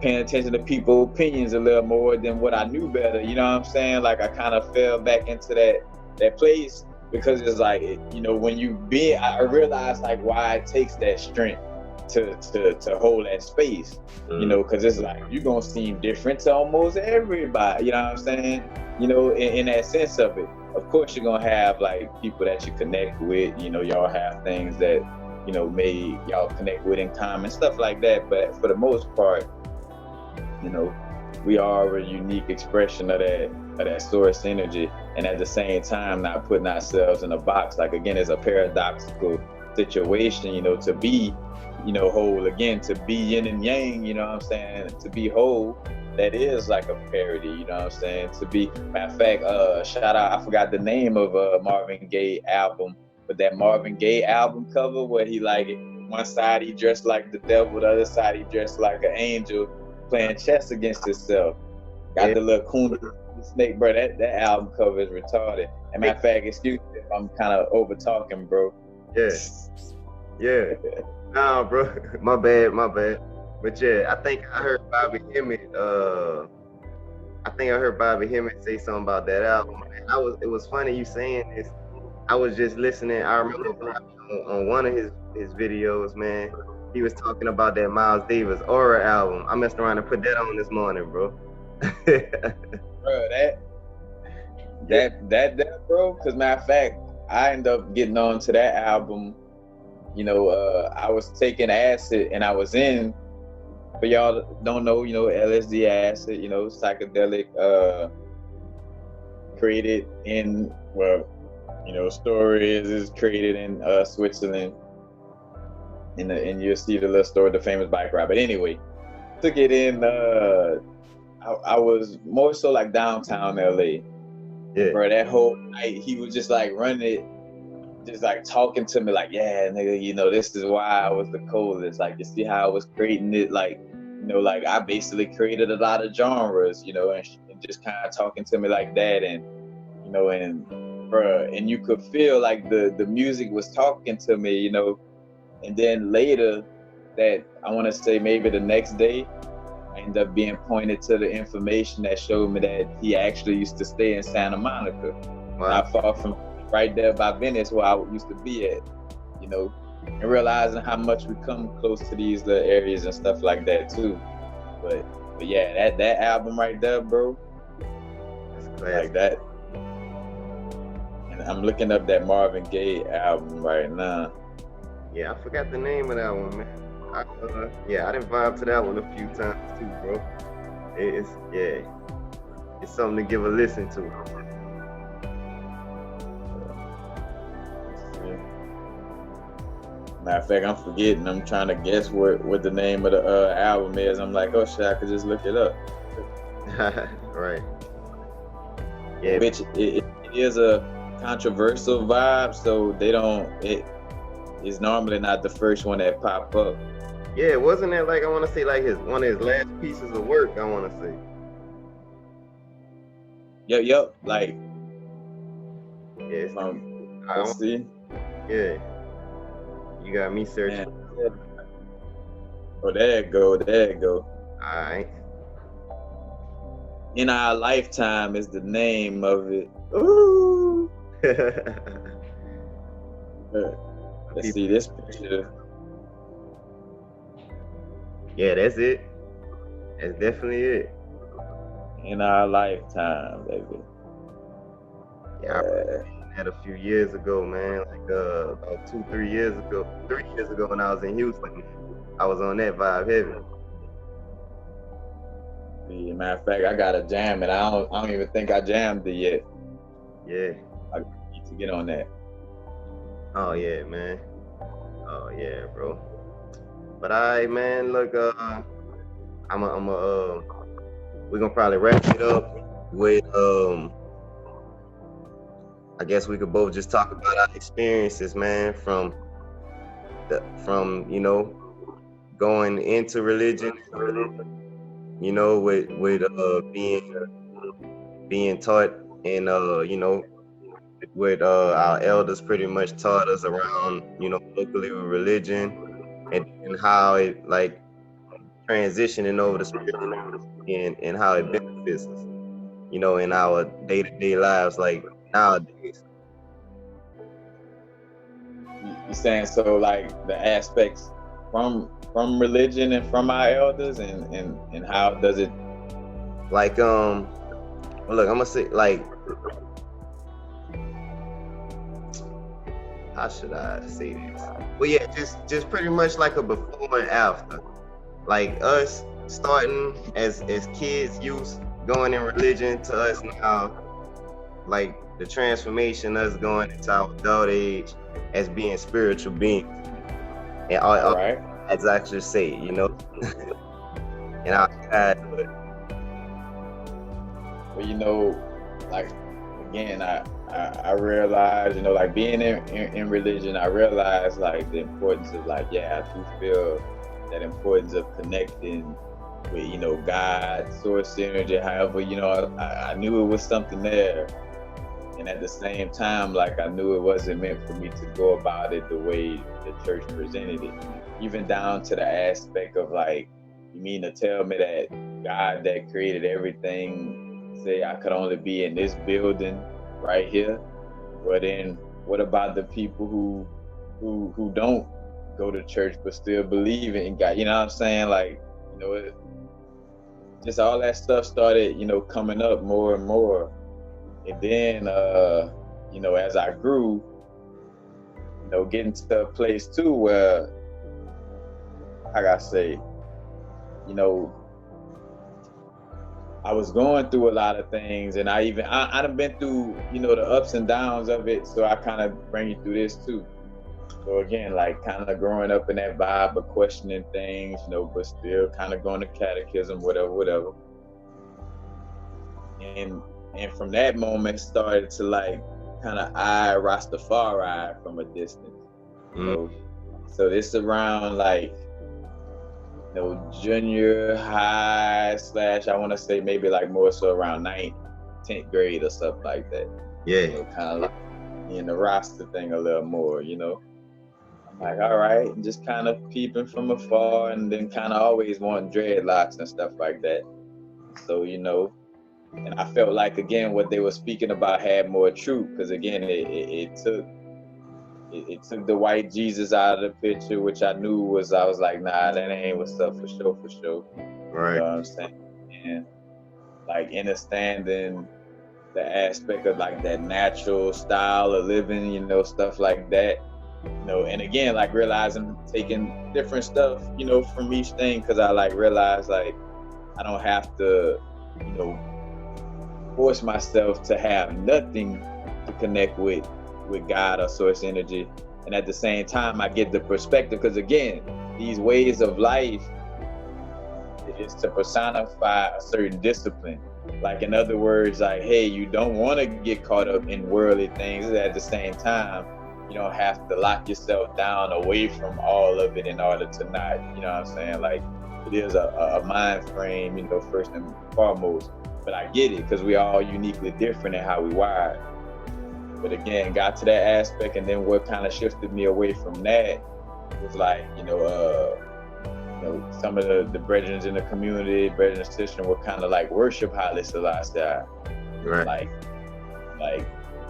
paying attention to people's opinions a little more than what I knew better, you know what I'm saying? Like I kind of fell back into that place, because it's like, you know, when I realized like why it takes that strength to hold that space, you know, because it's like you're gonna seem different to almost everybody, you know what I'm saying? You know, in that sense of it. Of course, you're gonna have like people that you connect with, you know, y'all have things that, you know, may y'all connect with in common, stuff like that. But for the most part, you know, we are a unique expression of that source energy, and at the same time not putting ourselves in a box. Like again, it's a paradoxical situation, you know, to be, you know, whole, again, to be yin and yang, you know what I'm saying, to be whole, that is like a parody, you know what I'm saying, to be, matter of fact, shout out, I forgot the name of Marvin Gaye album, but that Marvin Gaye album cover where he like, one side he dressed like the devil, the other side he dressed like an angel, playing chess against himself, got the little coon snake, bro. That album cover is retarded. And matter of fact, excuse me if I'm kind of over talking, bro. Yeah. Nah, bro. My bad. But yeah, I think I heard Bobby Hemmett say something about that album. It was funny you saying this. I was just listening. I remember on one of his videos, man, he was talking about that Miles Davis Aura album. I messed around and put that on this morning, bro. Bro, that bro, because matter of fact, I ended up getting on to that album. You know, I was taking acid, and I was in, for y'all don't know, you know, LSD acid, you know, psychedelic, created in, well, you know, story is created in Switzerland. And you'll see the little story, the famous bike ride. But anyway, took it in, I was more so like downtown LA. Yeah. Bro, that whole night, he was just like running it, just like talking to me like, yeah, nigga, you know, this is why I was the coldest. Like, you see how I was creating it? Like, you know, like I basically created a lot of genres, you know, and just kind of talking to me like that. And, you know, and bro, and you could feel like the music was talking to me, you know. And then later, that I want to say maybe the next day, I ended up being pointed to the information that showed me that he actually used to stay in Santa Monica, not far from right there by Venice where I used to be at, you know, and realizing how much we come close to these little areas and stuff like that too. But yeah, that album right there, bro, like that. And I'm looking up that Marvin Gaye album right now. Yeah, I forgot the name of that one, man. I done vibe to that one a few times too, bro. It's something to give a listen to. Matter of fact, I'm forgetting. I'm trying to guess what the name of the album is. I'm like, oh shit, I could just look it up. Right. Yeah. Which it is a controversial vibe, so they don't. It is normally not the first one that pop up. Yeah, wasn't it like I want to say like one of his last pieces of work? I want to say. Yep. Like, Yeah. let's see. Yeah. You got me searching. Man. Oh, there it go. All right. In Our Lifetime is the name of it. Ooh. Let's see this picture. Yeah, that's it. That's definitely it. In Our Lifetime, baby. Yeah, I remember that a few years ago, man. Like about 3 years ago when I was in Houston. I was on that vibe heavy. Yeah, matter of fact, I gotta jam it. I don't even think I jammed it yet. Yeah. I need to get on that. Oh yeah, man. Oh yeah, bro. But alright, man. Look, we're gonna probably wrap it up with I guess we could both just talk about our experiences, man, from going into religion, with being taught and what our elders pretty much taught us around, locally with religion, and how it like transitioning over to spirituality and how it benefits us, in our day-to-day lives, like nowadays. You saying so like the aspects from religion and from our elders and how does it like well, look, I'm gonna say, like, how should I say this? Well, yeah, just pretty much like a before and after. Like us starting as kids, youth, going in religion, to us now, like the transformation, us going into our adult age as being spiritual beings. And all right? As I actually say, and our childhood. Well, like, again, I realize, like being in religion, I realize like the importance of, like, I do feel that importance of connecting with, God, source energy. However, I knew it was something there. And at the same time, like, I knew it wasn't meant for me to go about it the way the church presented it. Even down to the aspect of, like, you mean to tell me that God that created everything say I could only be in this building right here? But then what about the people who don't go to church but still believe in God? You know what I'm saying? Like, just all that stuff started, coming up more and more. And then, as I grew, getting to a place too where, how I say, I was going through a lot of things, and I done been through, the ups and downs of it. So I kind of bring you through this too. So again, like, kind of growing up in that vibe of questioning things, but still kind of going to catechism, whatever. And from that moment started to, like, kind of eye Rastafari from a distance. So this around, like, junior high / I want to say maybe like more so around 9th, 10th grade or stuff like that. Yeah. Kind of like in the Rasta thing a little more, I'm like, all right, just kind of peeping from afar, and then kind of always wanting dreadlocks and stuff like that. So, and I felt like, again, what they were speaking about had more truth, because again, it took the white Jesus out of the picture, which I was like, nah, that ain't what's up for sure. Right. You know what I'm saying? And like understanding the aspect of, like, that natural style of living, stuff like that. You know, and again, like realizing taking different stuff, you know, from each thing, because I like realize like I don't have to, you know, force myself to have nothing to connect with God or source energy. And at the same time, I get the perspective, because again, these ways of life is to personify a certain discipline. Like in other words, like, hey, you don't want to get caught up in worldly things. At the same time, you don't have to lock yourself down away from all of it in order to not, you know what I'm saying? Like it is a mind frame, you know, first and foremost. But I get it, because we all uniquely different in how we wired. But again, got to that aspect, and then what kind of shifted me away from that was like, you know, some of the brethren in the community, brethren and sisters were kind of like worship Haile Selassie. Right. Like,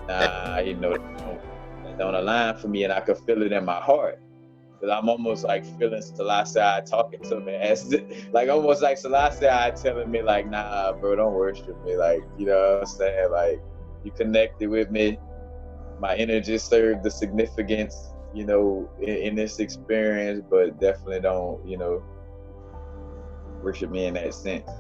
nah, you know, that don't align for me, and I could feel it in my heart. Because I'm almost like feeling Selassie talking to me, as like almost like Selassie telling me like, nah, bro, don't worship me. Like, you know what I'm saying? Like, you connected with me. My energy served the significance, you know, in this experience, but definitely don't, you know, worship me in that sense,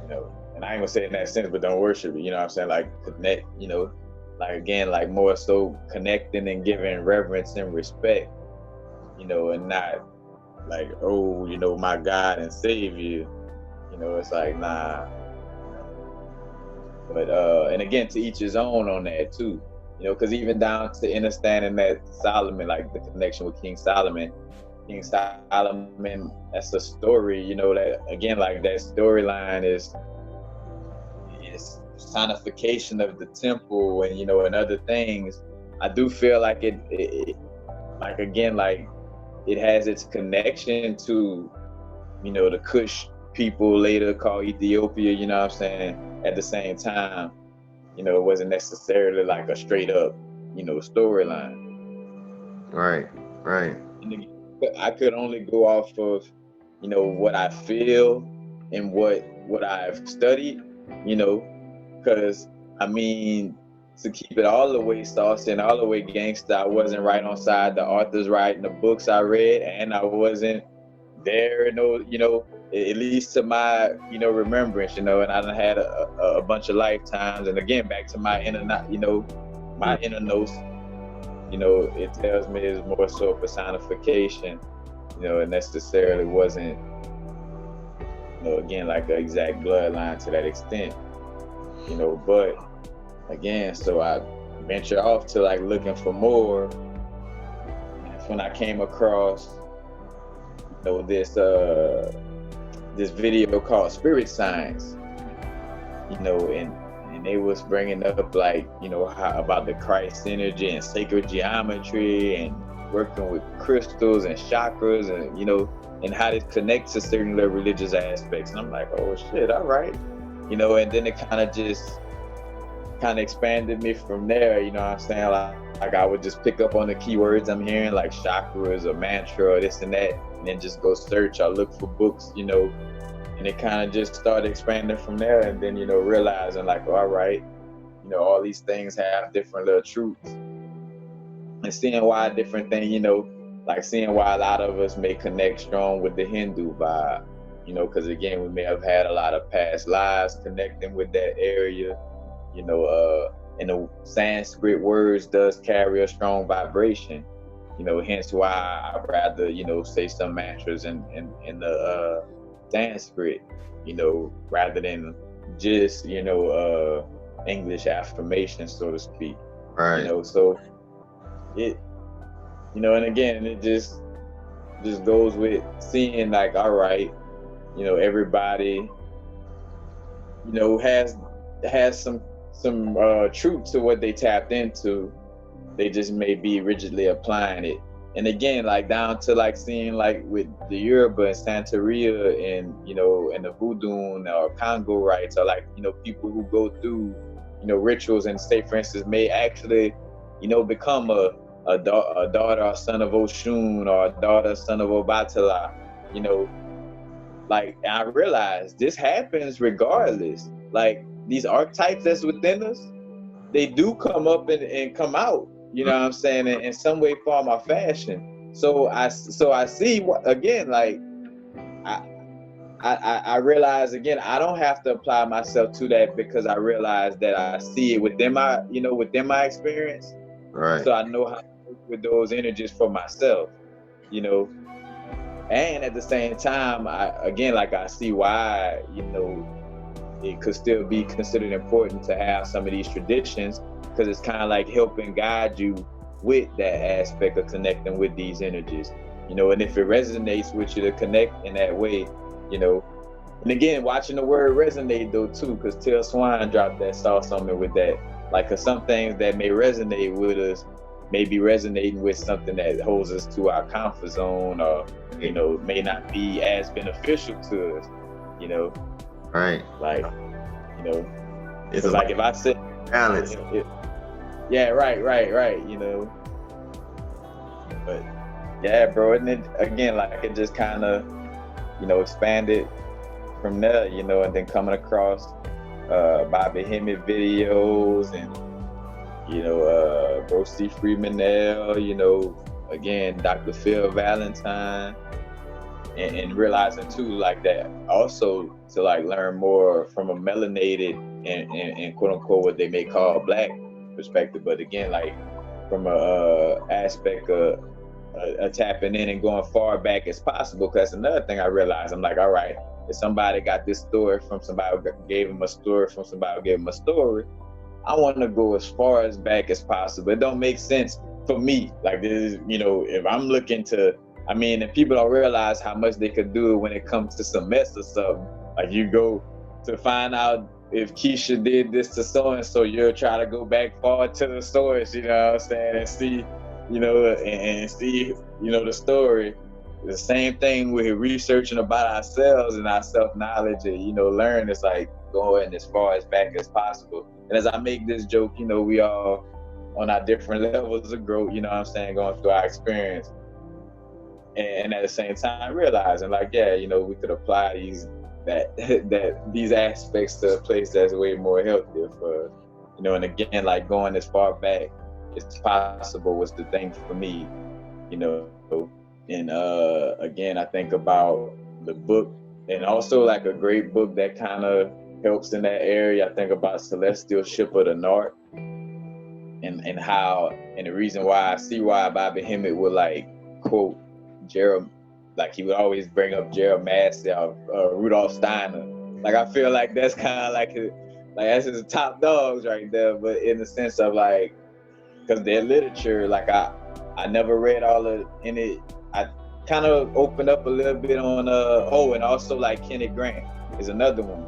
you know. And I ain't gonna say in that sense, but don't worship me, you know what I'm saying? Like connect, you know, like again, like more so connecting and giving reverence and respect, you know, and not like, oh, you know, my God and Savior, you know, it's like, nah. But and again, to each his own on that too, you know, because even down to understanding that Solomon, like the connection with King Solomon, that's a story, you know, that again, like that storyline is personification of the temple and, you know, and other things. I do feel like it like again, like it has its connection to, you know, the Kush people later called Ethiopia, you know what I'm saying? At the same time, you know, it wasn't necessarily like a straight up, you know, storyline. Right. And I could only go off of, you know, what I feel and what I've studied, you know, because I mean, to keep it all the way saucy and all the way gangster, I wasn't right on side the authors writing the books I read, and I wasn't there, you know, at least to my, you know, remembrance, you know, and I done had a bunch of lifetimes, and again, back to my inner, you know, my inner notes, you know, it tells me it's more so personification, you know, and necessarily wasn't, you know, again, like an exact bloodline to that extent, you know, but again, so I venture off to like looking for more. That's when I came across, you know, this video called Spirit Science, you know, and they was bringing up like, you know, how about the Christ energy and sacred geometry and working with crystals and chakras, and, you know, and how this connects to certain religious aspects. And I'm like, oh shit, all right, you know, and then it kind of expanded me from there, you know what I'm saying? Like I would just pick up on the keywords I'm hearing, like chakras or mantra or this and that, and then just go search or look for books, you know, and it kind of just started expanding from there. And then, you know, realizing like, all right, you know, all these things have different little truths, and seeing why different things, you know, like seeing why a lot of us may connect strong with the Hindu vibe, you know, because again, we may have had a lot of past lives connecting with that area, you know, and the Sanskrit words does carry a strong vibration, you know, hence why I'd rather, you know, say some mantras in the Sanskrit, you know, rather than just, you know, English affirmations, so to speak. Right. You know, so it, you know, and again, it just goes with seeing like, all right, you know, everybody, you know, has some truth to what they tapped into. They just may be rigidly applying it. And again, like down to like seeing like with the Yoruba and Santeria and, you know, and the Voodoo or Congo rites, or like, you know, people who go through, you know, rituals and say, for instance, may actually, you know, become a daughter or son of Oshun, or a daughter, son of Obatala, you know, like, I realized this happens regardless. Like these archetypes that's within us, they do come up and come out. you know what I'm saying, in some way, form, or fashion. So I see again, like I realize again, I don't have to apply myself to that because I realize that I see it within my, within my experience. Right. So I know how to work with those energies for myself, you know. And at the same time, like I see why, it could still be considered important to have some of these traditions, because it's kind of like helping guide you with that aspect of connecting with these energies, and if it resonates with you to connect in that way, and again, watching the word resonate though too, because Till Swine dropped that sauce on me with that. Like, cause some things that may resonate with us may be resonating with something that holds us to our comfort zone, or may not be as beneficial to us. Right. Like, It's like if I said balance. yeah, right. But yeah, bro, and then again, like it just kind of expanded from there, and then coming across Bobby Hemmett videos, and Bro C. Freemanel, again Dr. Phil Valentine, and realizing too, like that also to like learn more from a melanated and quote unquote what they may call black perspective, but again, like from a aspect of tapping in and going far back as possible. Because that's another thing I realized. I'm like, all right, if somebody got this story from somebody who gave him a story from somebody who gave him a story, I want to go as far as back as possible. It don't make sense for me. Like this is, if I'm looking to, and people don't realize how much they could do when it comes to some mess or something. Like you go to find out if Keisha did this to so-and-so, you'll try to go back far to the source, you know what I'm saying, and see, and see, the story. The same thing with researching about ourselves and our self-knowledge and, learn. It's like going as far as back as possible. And as I make this joke, we all on our different levels of growth, you know what I'm saying, going through our experience. And at the same time realizing like, yeah, we could apply these aspects to a place that's way more healthier for us. And again, like going as far back as possible was the thing for me, and again, I think about the book, and also like a great book that kind of helps in that area. I think about Celestial Ship of the North, and how, and the reason why I see why Bobby Hemmett would like quote Gerald, like he would always bring up Gerald Massey or Rudolf Steiner. Like I feel like that's kind of like that's his top dogs right there. But in the sense of like, because their literature, like I never read all of it. I kind of opened up a little bit on and also like Kenny Grant is another one,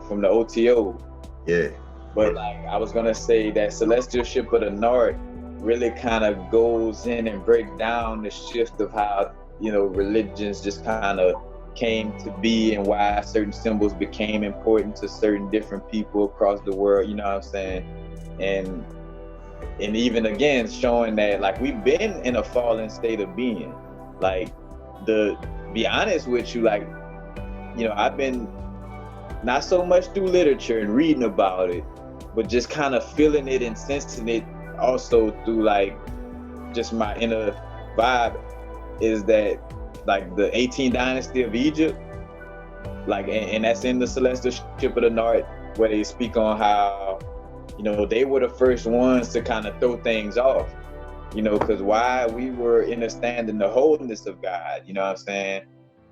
from the OTO. Yeah. But like I was gonna say that Celestial Ship of the North really kind of goes in and breaks down the shift of how religions just kind of came to be and why certain symbols became important to certain different people across the world. You know what I'm saying? And even again showing that like we've been in a fallen state of being. Like be honest with you, like I've been not so much through literature and reading about it, but just kind of feeling it and sensing it also through like just my inner vibe, is that like the 18th dynasty of Egypt, like and that's in the Celestial Ship of the North, where they speak on how they were the first ones to kind of throw things off, because why we were understanding the wholeness of God, you know what I'm saying?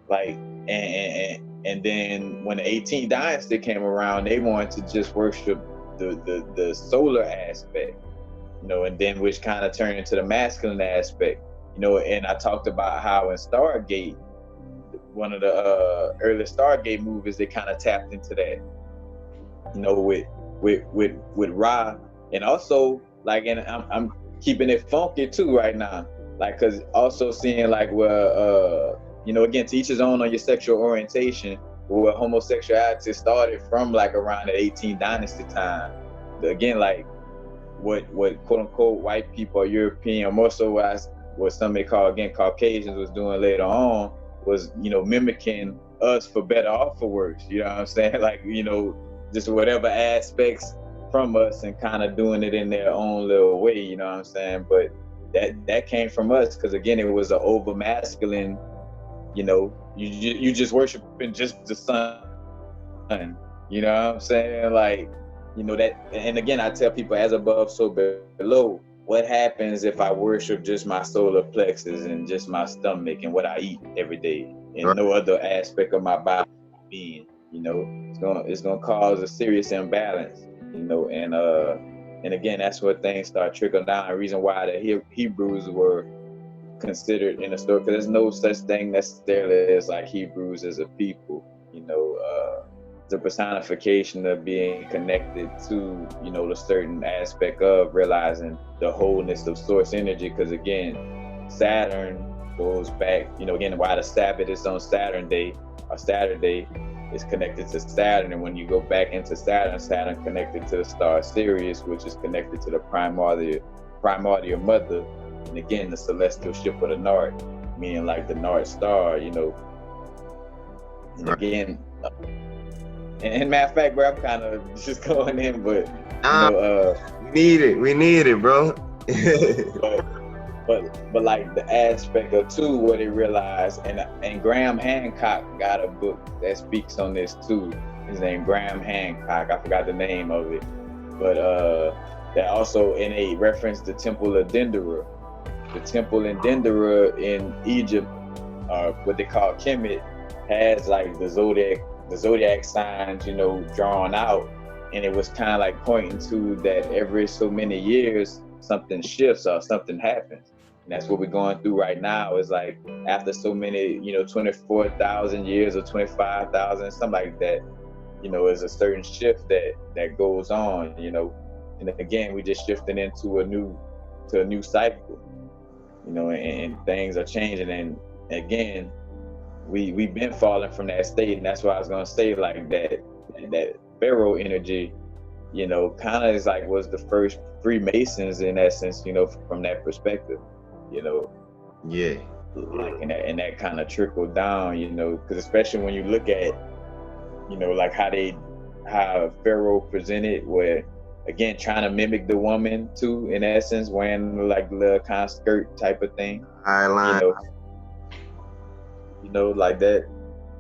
Like, and then when the 18th dynasty came around, they wanted to just worship the solar aspect, and then which kind of turned into the masculine aspect, and I talked about how in Stargate, one of the early Stargate movies, they kind of tapped into that, with Ra, and also like, and I'm keeping it funky too right now, like, cause also seeing like where again, to each his own on your sexual orientation, where homosexuality started from like around the 18th dynasty time. Again, like what quote unquote white people or European, or more so what some may call again Caucasians was doing later on, was mimicking us for better or for worse. You know what I'm saying? Like just whatever aspects from us and kind of doing it in their own little way, you know what I'm saying? But that came from us because again, it was an over masculine, you know, you just worshiping just the sun, you know what I'm saying? Like, you know that, and again, I tell people as above, so below. What happens if I worship just my solar plexus and just my stomach and what I eat every day and Right. no other aspect of my body being? You know, it's gonna cause a serious imbalance. You know, and again, that's where things start trickling down. The reason why the Hebrews were considered in the story, because there's no such thing necessarily as like Hebrews as a people. You know, the personification of being connected to, you know, the certain aspect of realizing the wholeness of source energy. Because again, Saturn goes back, you know, again, why the Sabbath is on Saturn day or Saturday is connected to Saturn. And when you go back into Saturn, Saturn connected to the star Sirius, which is connected to the primordial mother. And again, the celestial ship of the North, meaning like the North Star, you know. And again, and matter of fact, bro, I'm kind of just going in, but you know, we need it, bro. but like the aspect of too, what they realized, and Graham Hancock got a book that speaks on this too. His name Graham Hancock. I forgot the name of it, but that also in a reference to Temple of Dendera. The temple in Dendera in Egypt, what they call Kemet, has like the zodiac signs, you know, drawn out, and it was kind of like pointing to that every so many years something shifts or something happens, and that's what we're going through right now. Is like after so many, you know, 24,000 years or 25,000, something like that, you know, is a certain shift that goes on, you know, and again we just shifting into a new cycle. You know, and things are changing, and again, we've been falling from that state, and that's why I was gonna say like that Pharaoh energy, you know, kind of is like was the first Freemasons in essence, you know, from that perspective, you know. Yeah. Like and that kind of trickled down, you know, because especially when you look at, you know, like how Pharaoh presented, where again trying to mimic the woman too, in essence, wearing like the little kind of skirt type of thing, Eyeline. You know, like that.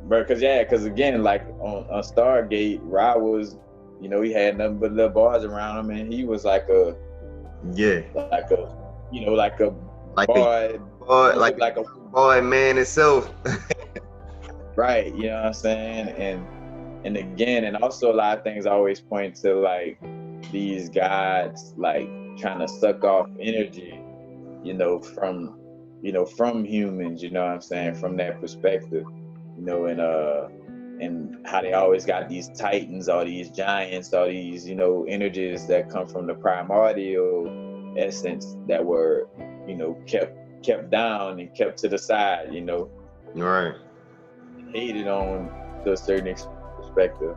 But because again, like on Stargate, Ra was, you know, he had nothing but little bars around him, and he was like a you know, like a boy, like a boy man itself. Right, you know what I'm saying? And again, and also a lot of things always point to like these gods like trying to suck off energy, you know, from humans, you know what I'm saying, from that perspective, you know, and how they always got these titans, all these giants, all these, you know, energies that come from the primordial essence that were, you know, kept down and kept to the side, you know. Right. Hated on to a certain perspective,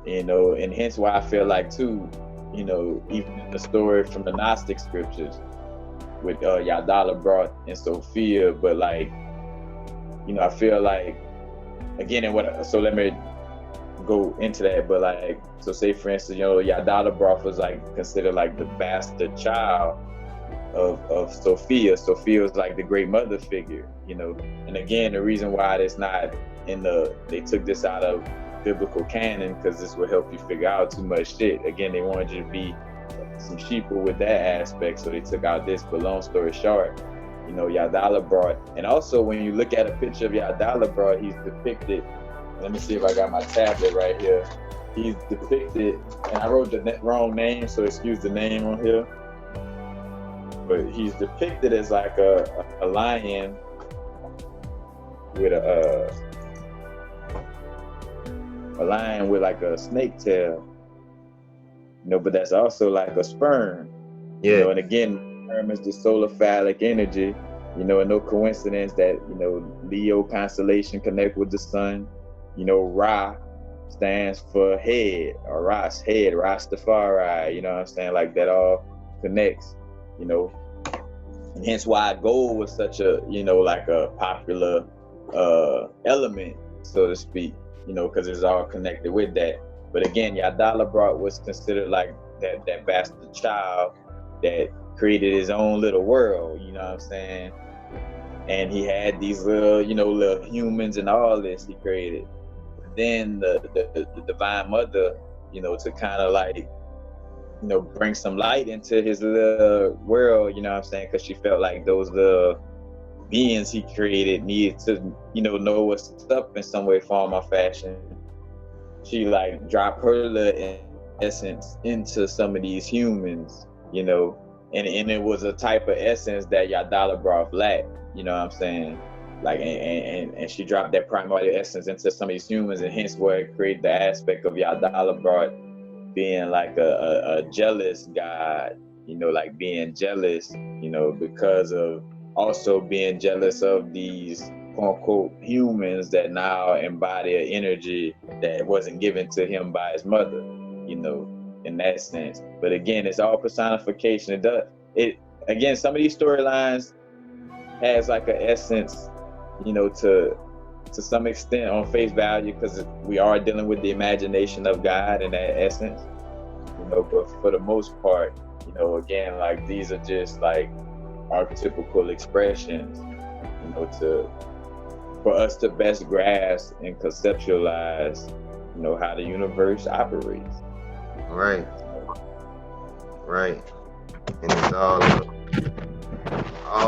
you know, and hence why I feel like too, you know, even in the story from the Gnostic scriptures with Yadala brought and Sophia, but like, you know, I feel like again, so let me go into that, but like, so say for instance, you know, Yadala Broth was like considered like the bastard child of Sophia. Sophia was like the great mother figure, you know. And again, the reason why it's not they took this out of biblical canon, because this will help you figure out too much shit. Again, they wanted you to be some sheeple with that aspect, so they took out this. But long story short, you know, Yadala brought, and also when you look at a picture of Yadala brought, he's depicted. Let me see if I got my tablet right here. He's depicted, and I wrote the wrong name, so excuse the name on here. But he's depicted as like a lion with a lion with like a snake tail. You know, but that's also like a sperm. Yeah. You know, and again, sperm is the solar phallic energy. You know, and no coincidence that, you know, Leo constellation connect with the sun. You know, Ra stands for head, or Ras, head, Rastafari. You know what I'm saying? Like that all connects, you know. And hence why gold was such a, you know, like a popular element, so to speak, you know, because it's all connected with that. But again, Yadala brought was considered like that bastard child that created his own little world, you know what I'm saying? And he had these little, little humans and all this he created. But then the divine mother, to kind of like, bring some light into his little world, you know what I'm saying? Because she felt like those little beings he created needed to, know what's up in some way, form, or fashion. She like dropped her little essence into some of these humans, and it was a type of essence that Yadala brought lacked, you know what I'm saying? Like, and she dropped that primary essence into some of these humans, and hence where it created the aspect of Yadala brought being like a jealous god, like being jealous, because of also being jealous of these quote unquote humans that now embody an energy that wasn't given to him by his mother, in that sense. But again, it's all personification. It again, some of these storylines has like an essence, to some extent on face value, because we are dealing with the imagination of God and that essence, but for the most part, again, like these are just like archetypical expressions, for us to best grasp and conceptualize, how the universe operates. Right. And it's all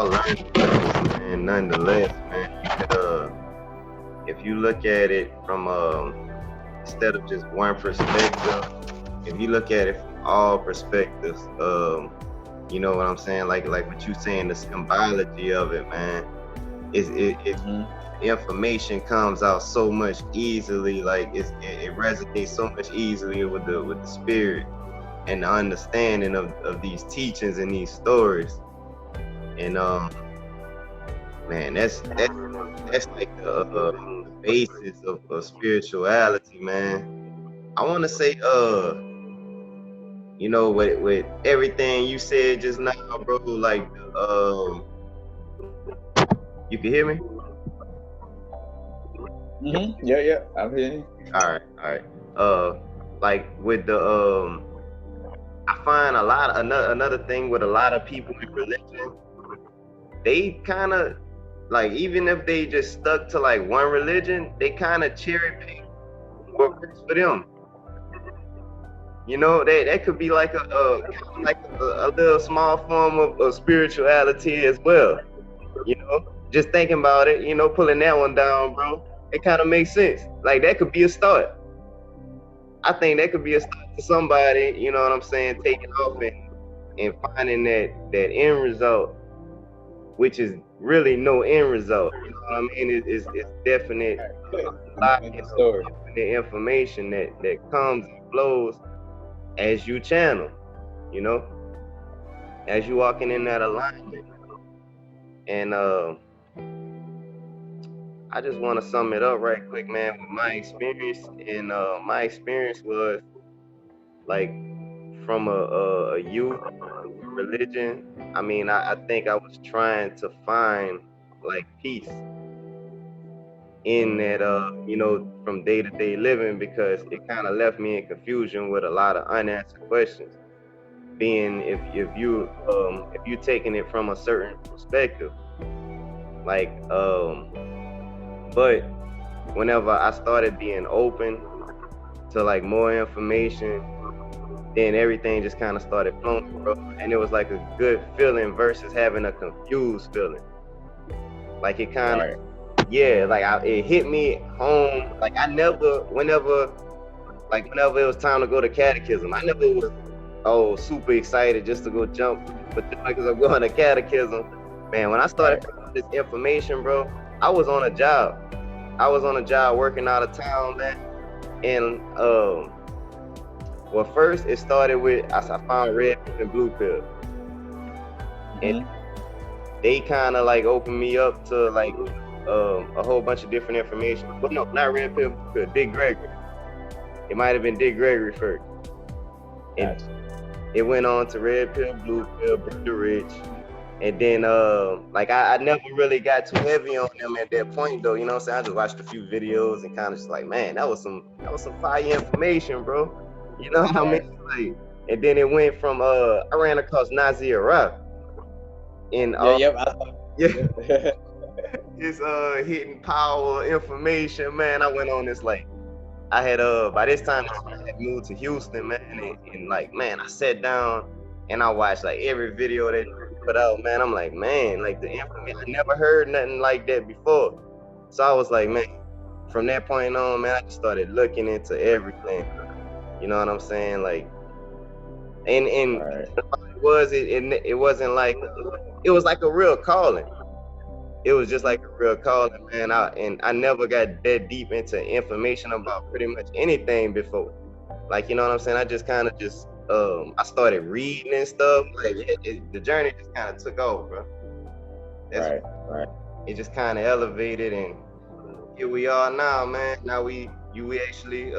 learning, man, nonetheless, man. You could, if you look at it from instead of just one perspective, if you look at it from all perspectives, you know what I'm saying? Like what you saying, the symbology of it, man. Information comes out so much easily, like it resonates so much easily with the spirit and the understanding of these teachings and these stories. And man, that's like the basis of spirituality, man. I want to say, with everything you said just now, bro, like, you can hear me? Yeah, I'm hearing you. All right. Like with the I find another thing with a lot of people in religion, they kind of like, even if they just stuck to like one religion, they kind of cherry pick what works for them. That could be like a little small form of spirituality as well. Just thinking about it, pulling that one down, bro. It kind of makes sense. Like that could be a start. I think that could be a start to somebody, you know what I'm saying, taking off and finding that end result, which is really no end result. You know what I mean? It's definite, a lot of definite information that comes and flows as you channel, as you walking in that alignment. And I just want to sum it up right quick, man, with my experience. And my experience was like from a youth religion. I mean, I think I was trying to find like peace in that, from day to day living, because it kind of left me in confusion with a lot of unanswered questions. Being if you taking it from a certain perspective, like but whenever I started being open to like more information, then everything just kind of started flowing, bro. And it was like a good feeling versus having a confused feeling. Like it kind of, like it hit me home. Like whenever it was time to go to catechism, I never was super excited just to go jump, but because I'm going to catechism, man, when I started this information, bro, I was on a job. Working out of town, man. And well, first it started with I found red pill and blue pill, and they kind of like opened me up to like a whole bunch of different information. But no, not red pill, blue pill. Dick Gregory. It might have been Dick Gregory first, and it went on to red pill, blue pill, Brother Rich. And then like I never really got too heavy on them at that point, though. You know what I'm saying? I just watched a few videos and kind of just like, man, that was some fire information, bro. You know what I mean? Like And then it went from I ran across Nazir Rock in Yeah, yep. yeah, it's hidden power information, man. I went on this like I had by this time I had moved to Houston, man, and like man, I sat down and I watched like every video that you put out, man. I'm like, man, like the information I never heard nothing like that before. So I was like, man, from that point on, man, I just started looking into everything. You know what I'm saying? Like and Right. it wasn't like it was like a real calling. It was just like a real calling, man. I never got that deep into information about pretty much anything before. Like, you know what I'm saying? I just kind of just I started reading and stuff. Like the journey just kind of took off, bro. Right. It just kind of elevated, and here we are now, man. Now we actually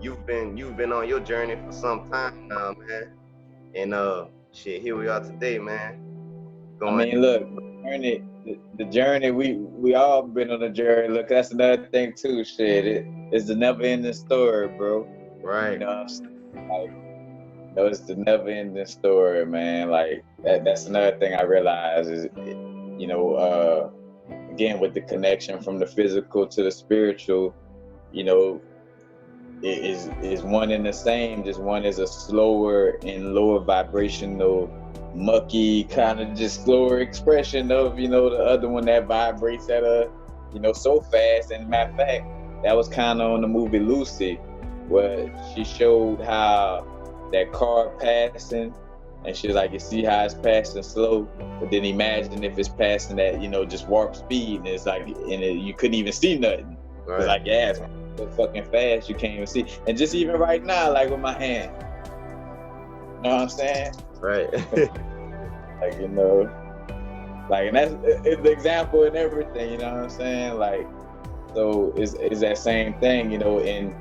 you've been on your journey for some time now, man. And shit, here we are today, man. I mean, look, the journey, we all been on the journey. Look, that's another thing too. Shit, it's the never ending story, bro. Right. You know what I'm saying? Like, no, it's the never ending story, man. Like that's another thing I realized is, you know, again with the connection from the physical to the spiritual, you know, it is one and the same. Just one is a slower and lower vibrational, mucky kind of just slower expression of, you know, the other one that vibrates at a, you know, so fast. And matter of fact, that was kind of on the movie Lucy, where she showed how that car passing, and she was like, you see how it's passing slow, but then imagine if it's passing at, you know, just warp speed, and it's like, you couldn't even see nothing. Right. It's like, yeah, it's so fucking fast you can't even see. And just even right now, like with my hand, you know what I'm saying? Right. Like, you know, like, and it's the example in everything, you know what I'm saying? Like, so it's that same thing, you know, in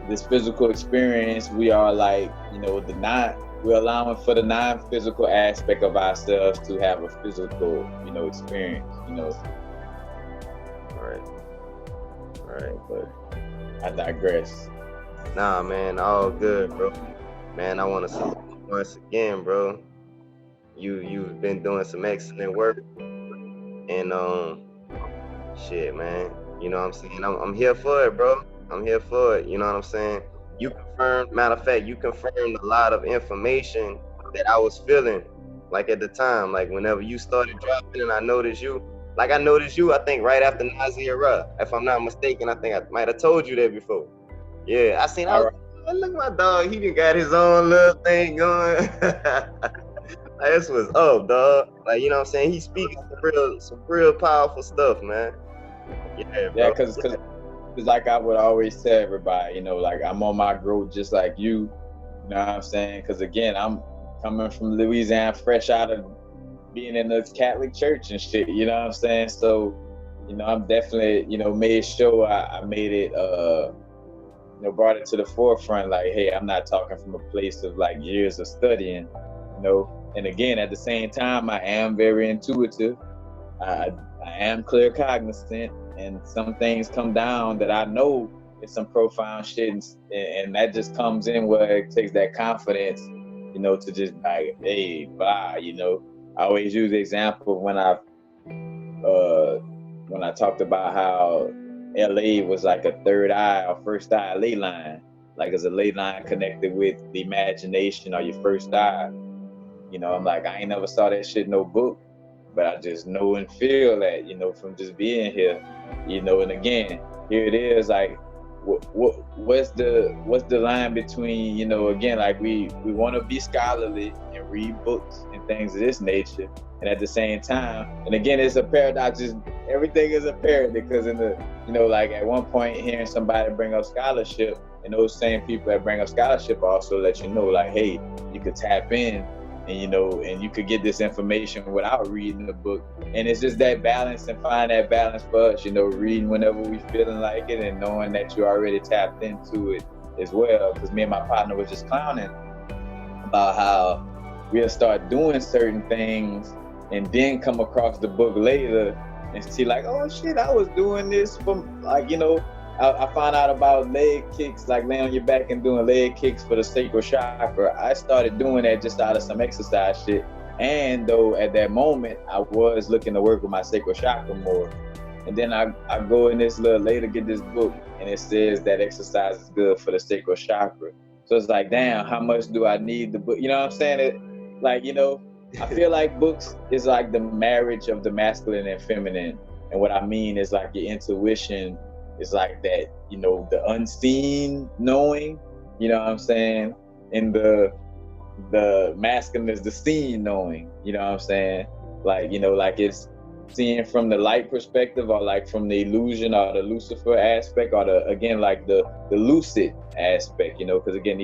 this physical experience, we are like, you know, we're allowing for the non-physical aspect of ourselves to have a physical, you know, experience, you know. Right, but I digress. Nah, man, all good, bro. Man, I want to say once again, bro, you've been doing some excellent work, and shit, man, you know what I'm saying? I'm here for it, bro. I'm here for it. You know what I'm saying? You confirmed, matter of fact, you confirmed a lot of information that I was feeling, like at the time, like whenever you started dropping, and I noticed you, I think right after Nazir Ra, if I'm not mistaken. I think I might have told you that before. Yeah, I seen. Look at my dog. He done got his own little thing going. This was up, dog. Like, you know what I'm saying? He speaks some real powerful stuff, man. Yeah, bro. Yeah, because like I would always tell everybody, you know, like I'm on my growth just like you know what I'm saying? Because again, I'm coming from Louisiana, fresh out of being in the Catholic church and shit, you know what I'm saying? So, you know, I'm definitely, you know, made sure I made it, you know, brought it to the forefront. Like, hey, I'm not talking from a place of like years of studying, you know. And again, at the same time, I am very intuitive. I am clear cognizant, and some things come down that I know it's some profound shit, and that just comes in where it takes that confidence, you know, to just like, hey, blah, you know. I always use the example when I talked about how LA was like a third eye or first eye ley line, like as a ley line connected with the imagination or your first eye. You know, I'm like, I ain't never saw that shit in no book, but I just know and feel that, you know, from just being here, you know. And again, here it is, like, what's the line between, you know, again, like we want to be scholarly and read books and things of this nature, and at the same time, and again, it's a paradox. Everything is a paradox, because in the, you know, like at one point hearing somebody bring up scholarship, and those same people that bring up scholarship also let you know, like, hey, you could tap in. And, you know, and you could get this information without reading the book. And it's just that balance, and find that balance for us, you know, reading whenever we feeling like it, and knowing that you already tapped into it as well. Because me and my partner was just clowning about how we'll start doing certain things and then come across the book later and see like, oh shit, I was doing this from, like, you know, I found out about leg kicks, like laying on your back and doing leg kicks for the sacral chakra. I started doing that just out of some exercise shit. And though at that moment, I was looking to work with my sacral chakra more. And then I go in this little later, get this book, and it says that exercise is good for the sacral chakra. So it's like, damn, how much do I need the book? You know what I'm saying? Like, I feel like books is like the marriage of the masculine and feminine. And what I mean is like your intuition is like that, the unseen knowing, you know what I'm saying? And the masculine is the seen knowing, you know what I'm saying? Like, like it's seeing from the light perspective, or like from the illusion or the Lucifer aspect, or the lucid aspect, because again,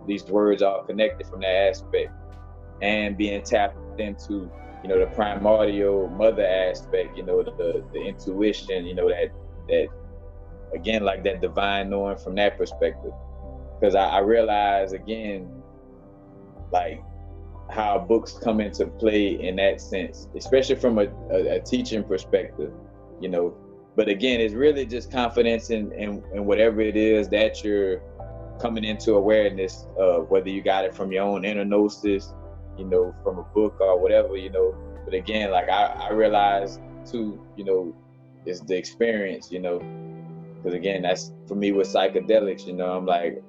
these words are connected from that aspect, and being tapped into, the primordial mother aspect, the intuition, that again, like that divine knowing from that perspective. Because I realize again, like how books come into play in that sense, especially from a teaching perspective, But again, it's really just confidence in whatever it is that you're coming into awareness of, whether you got it from your own inner gnosis, from a book or whatever, But again, like I realize too, it's the experience, Because again, that's for me with psychedelics, I'm like,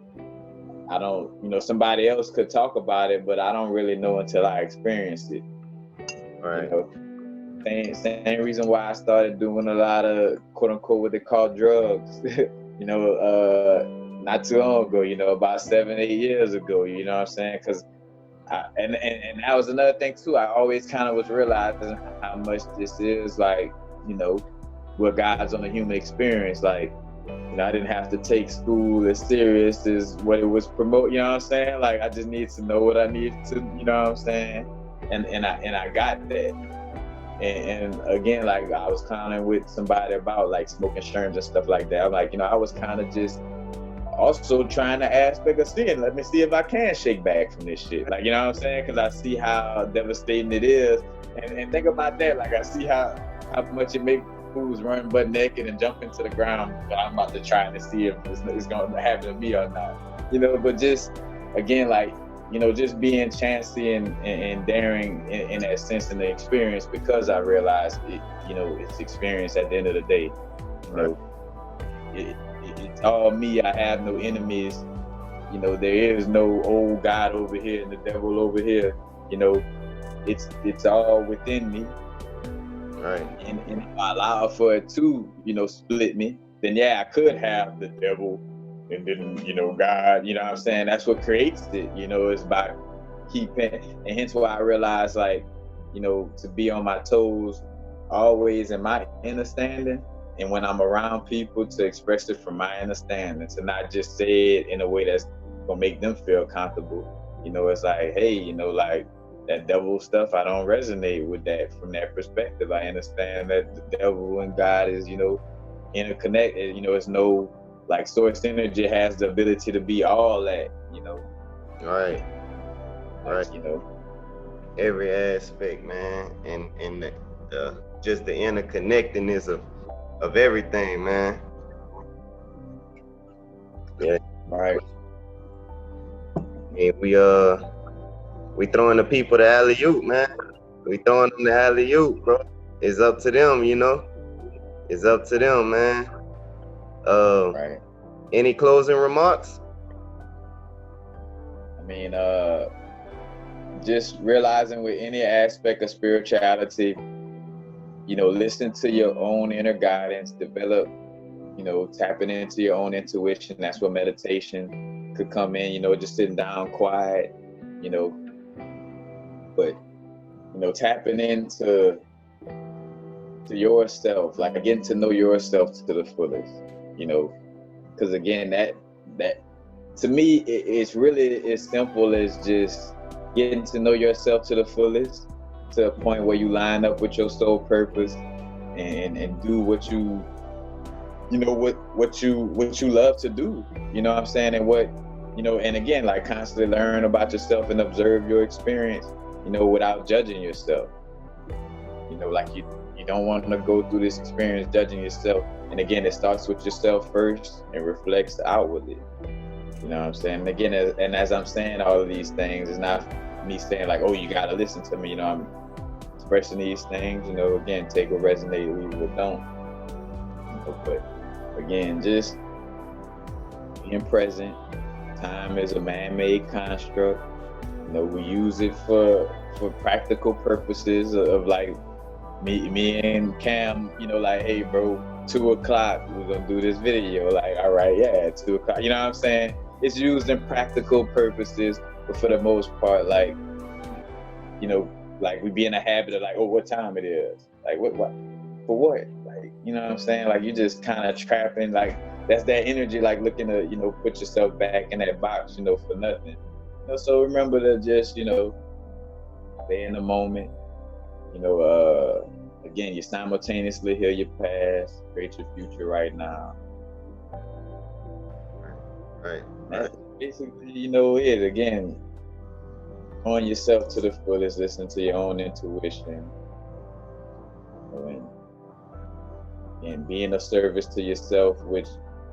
I don't, somebody else could talk about it, but I don't really know until I experienced it. Right. Same reason why I started doing a lot of quote unquote what they call drugs, not too long ago, about 7-8 years ago, you know what I'm saying? Because and that was another thing too. I always kind of was realizing how much this is like, what God's on the human experience. Like, I didn't have to take school as serious as what it was promote. You know what I'm saying? Like, I just need to know what I need to. You know what I'm saying? And I got that. And again, like I was kind of with somebody about like smoking shrooms and stuff like that. I'm like, I was kind of just also trying to aspect of seeing. Let me see if I can shake back from this shit. Like, you know what I'm saying? Because I see how devastating it is. And think about that. Like, I see how much it makes fools run butt naked and jump into the ground, but I'm about to try to see if it's going to happen to me or not, But just again, like, just being chancy and daring in that sense in the experience, because I realized it, it's experience at the end of the day. It's all me. I have no enemies. There is no old God over here and the devil over here. It's all within me. Right. And if I allow for it to, split me, then yeah, I could have the devil and then, God, you know what I'm saying? That's what creates it, is by keeping, and hence why I realized, like, to be on my toes always in my understanding, and when I'm around people to express it from my understanding, to not just say it in a way that's gonna make them feel comfortable. It's like, hey, like, that devil stuff, I don't resonate with that from that perspective. I understand that the devil and God is, interconnected. It's no, like, source energy has the ability to be all that, Right. Like, right. Every aspect, man, and the just the interconnectedness of everything, man. Yeah. Right. And we throwing the people the alley-oop, man. We throwing them the alley-oop, bro. It's up to them, It's up to them, man. Right. Any closing remarks? I mean, just realizing with any aspect of spirituality, listen to your own inner guidance, develop, tapping into your own intuition. That's where meditation could come in, just sitting down quiet, but, tapping into yourself, like getting to know yourself to the fullest, because again, that to me, it's really as simple as just getting to know yourself to the fullest, to a point where you line up with your soul purpose and do what you love to do, you know what I'm saying? And what, and again, like, constantly learn about yourself and observe your experience, without judging yourself. Like you You don't want to go through this experience judging yourself. And again, it starts with yourself first and reflects outwardly. You know what I'm saying? And again, as I'm saying all of these things, it's not me saying like, oh, you gotta listen to me. You know, I'm expressing these things. You know, again, take what resonates, leave what don't. You know, but again, just being present. Time is a man-made construct. You know, we use it for practical purposes of like me and Cam. You know, like, hey, bro, 2:00, we're gonna do this video. Like, all right, yeah, 2:00. You know what I'm saying? It's used in practical purposes, but for the most part, like, you know, like we be in a habit of like, oh, what time it is? Like, what for what? Like, you know what I'm saying? Like, you just kind of trapping, like, that's that energy, like looking to, you know, put yourself back in that box, you know, for nothing. You know, so remember to just, you know, stay in the moment. You know, again, you simultaneously heal your past, create your future right now. Right. That's basically, you know, it. Again, knowing yourself to the fullest, listen to your own intuition, and being of service to yourself, which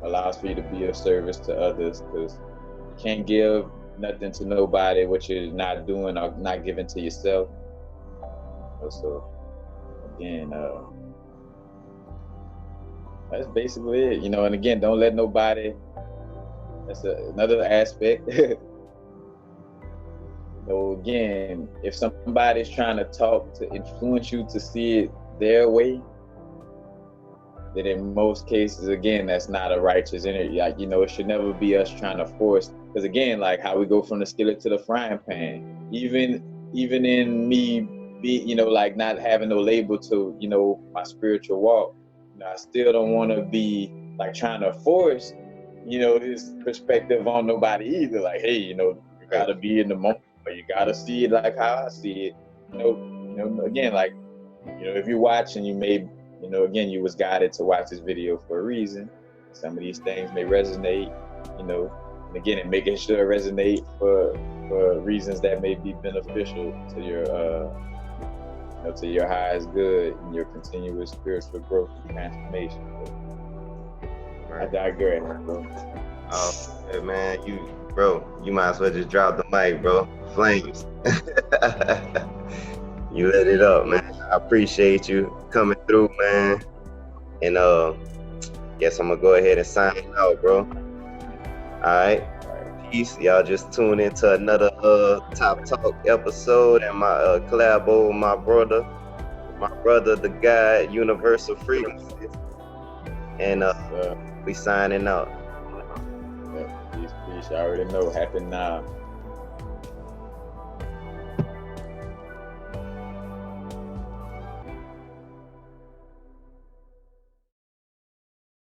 allows for you to be of service to others, because you can't give nothing to nobody what you're not doing or not giving to yourself. So again, that's basically it. You know, and again, don't let nobody. That's another aspect. So again, if somebody's trying to talk to influence you to see it their way, then in most cases, again, that's not a righteous energy. Like, you know, it should never be us trying to force. Because again, like how we go from the skillet to the frying pan. Even in me be, you know, like not having no label to, you know, my spiritual walk, you know, I still don't want to be like trying to force, you know, this perspective on nobody either. Like, hey, you know, you gotta be in the moment, or you gotta see it like how I see it. You know, again, like, you know, if you watch and you may, you know, again, you was guided to watch this video for a reason. Some of these things may resonate, you know, and again, and making sure it resonate for reasons that may be beneficial to your, you know, to your highest good and your continuous spiritual growth and transformation. Right. I digress, bro. Oh, man, you might as well just drop the mic, bro. Flames. You let it up, man. I appreciate you coming through, man. And guess I'm gonna go ahead and sign out, bro. All right. Peace. Y'all just tune into another Top Talk episode and my collabo with my brother, the guy, Universal Freedom. And we signing out. Yeah, peace. You already know. Happy now.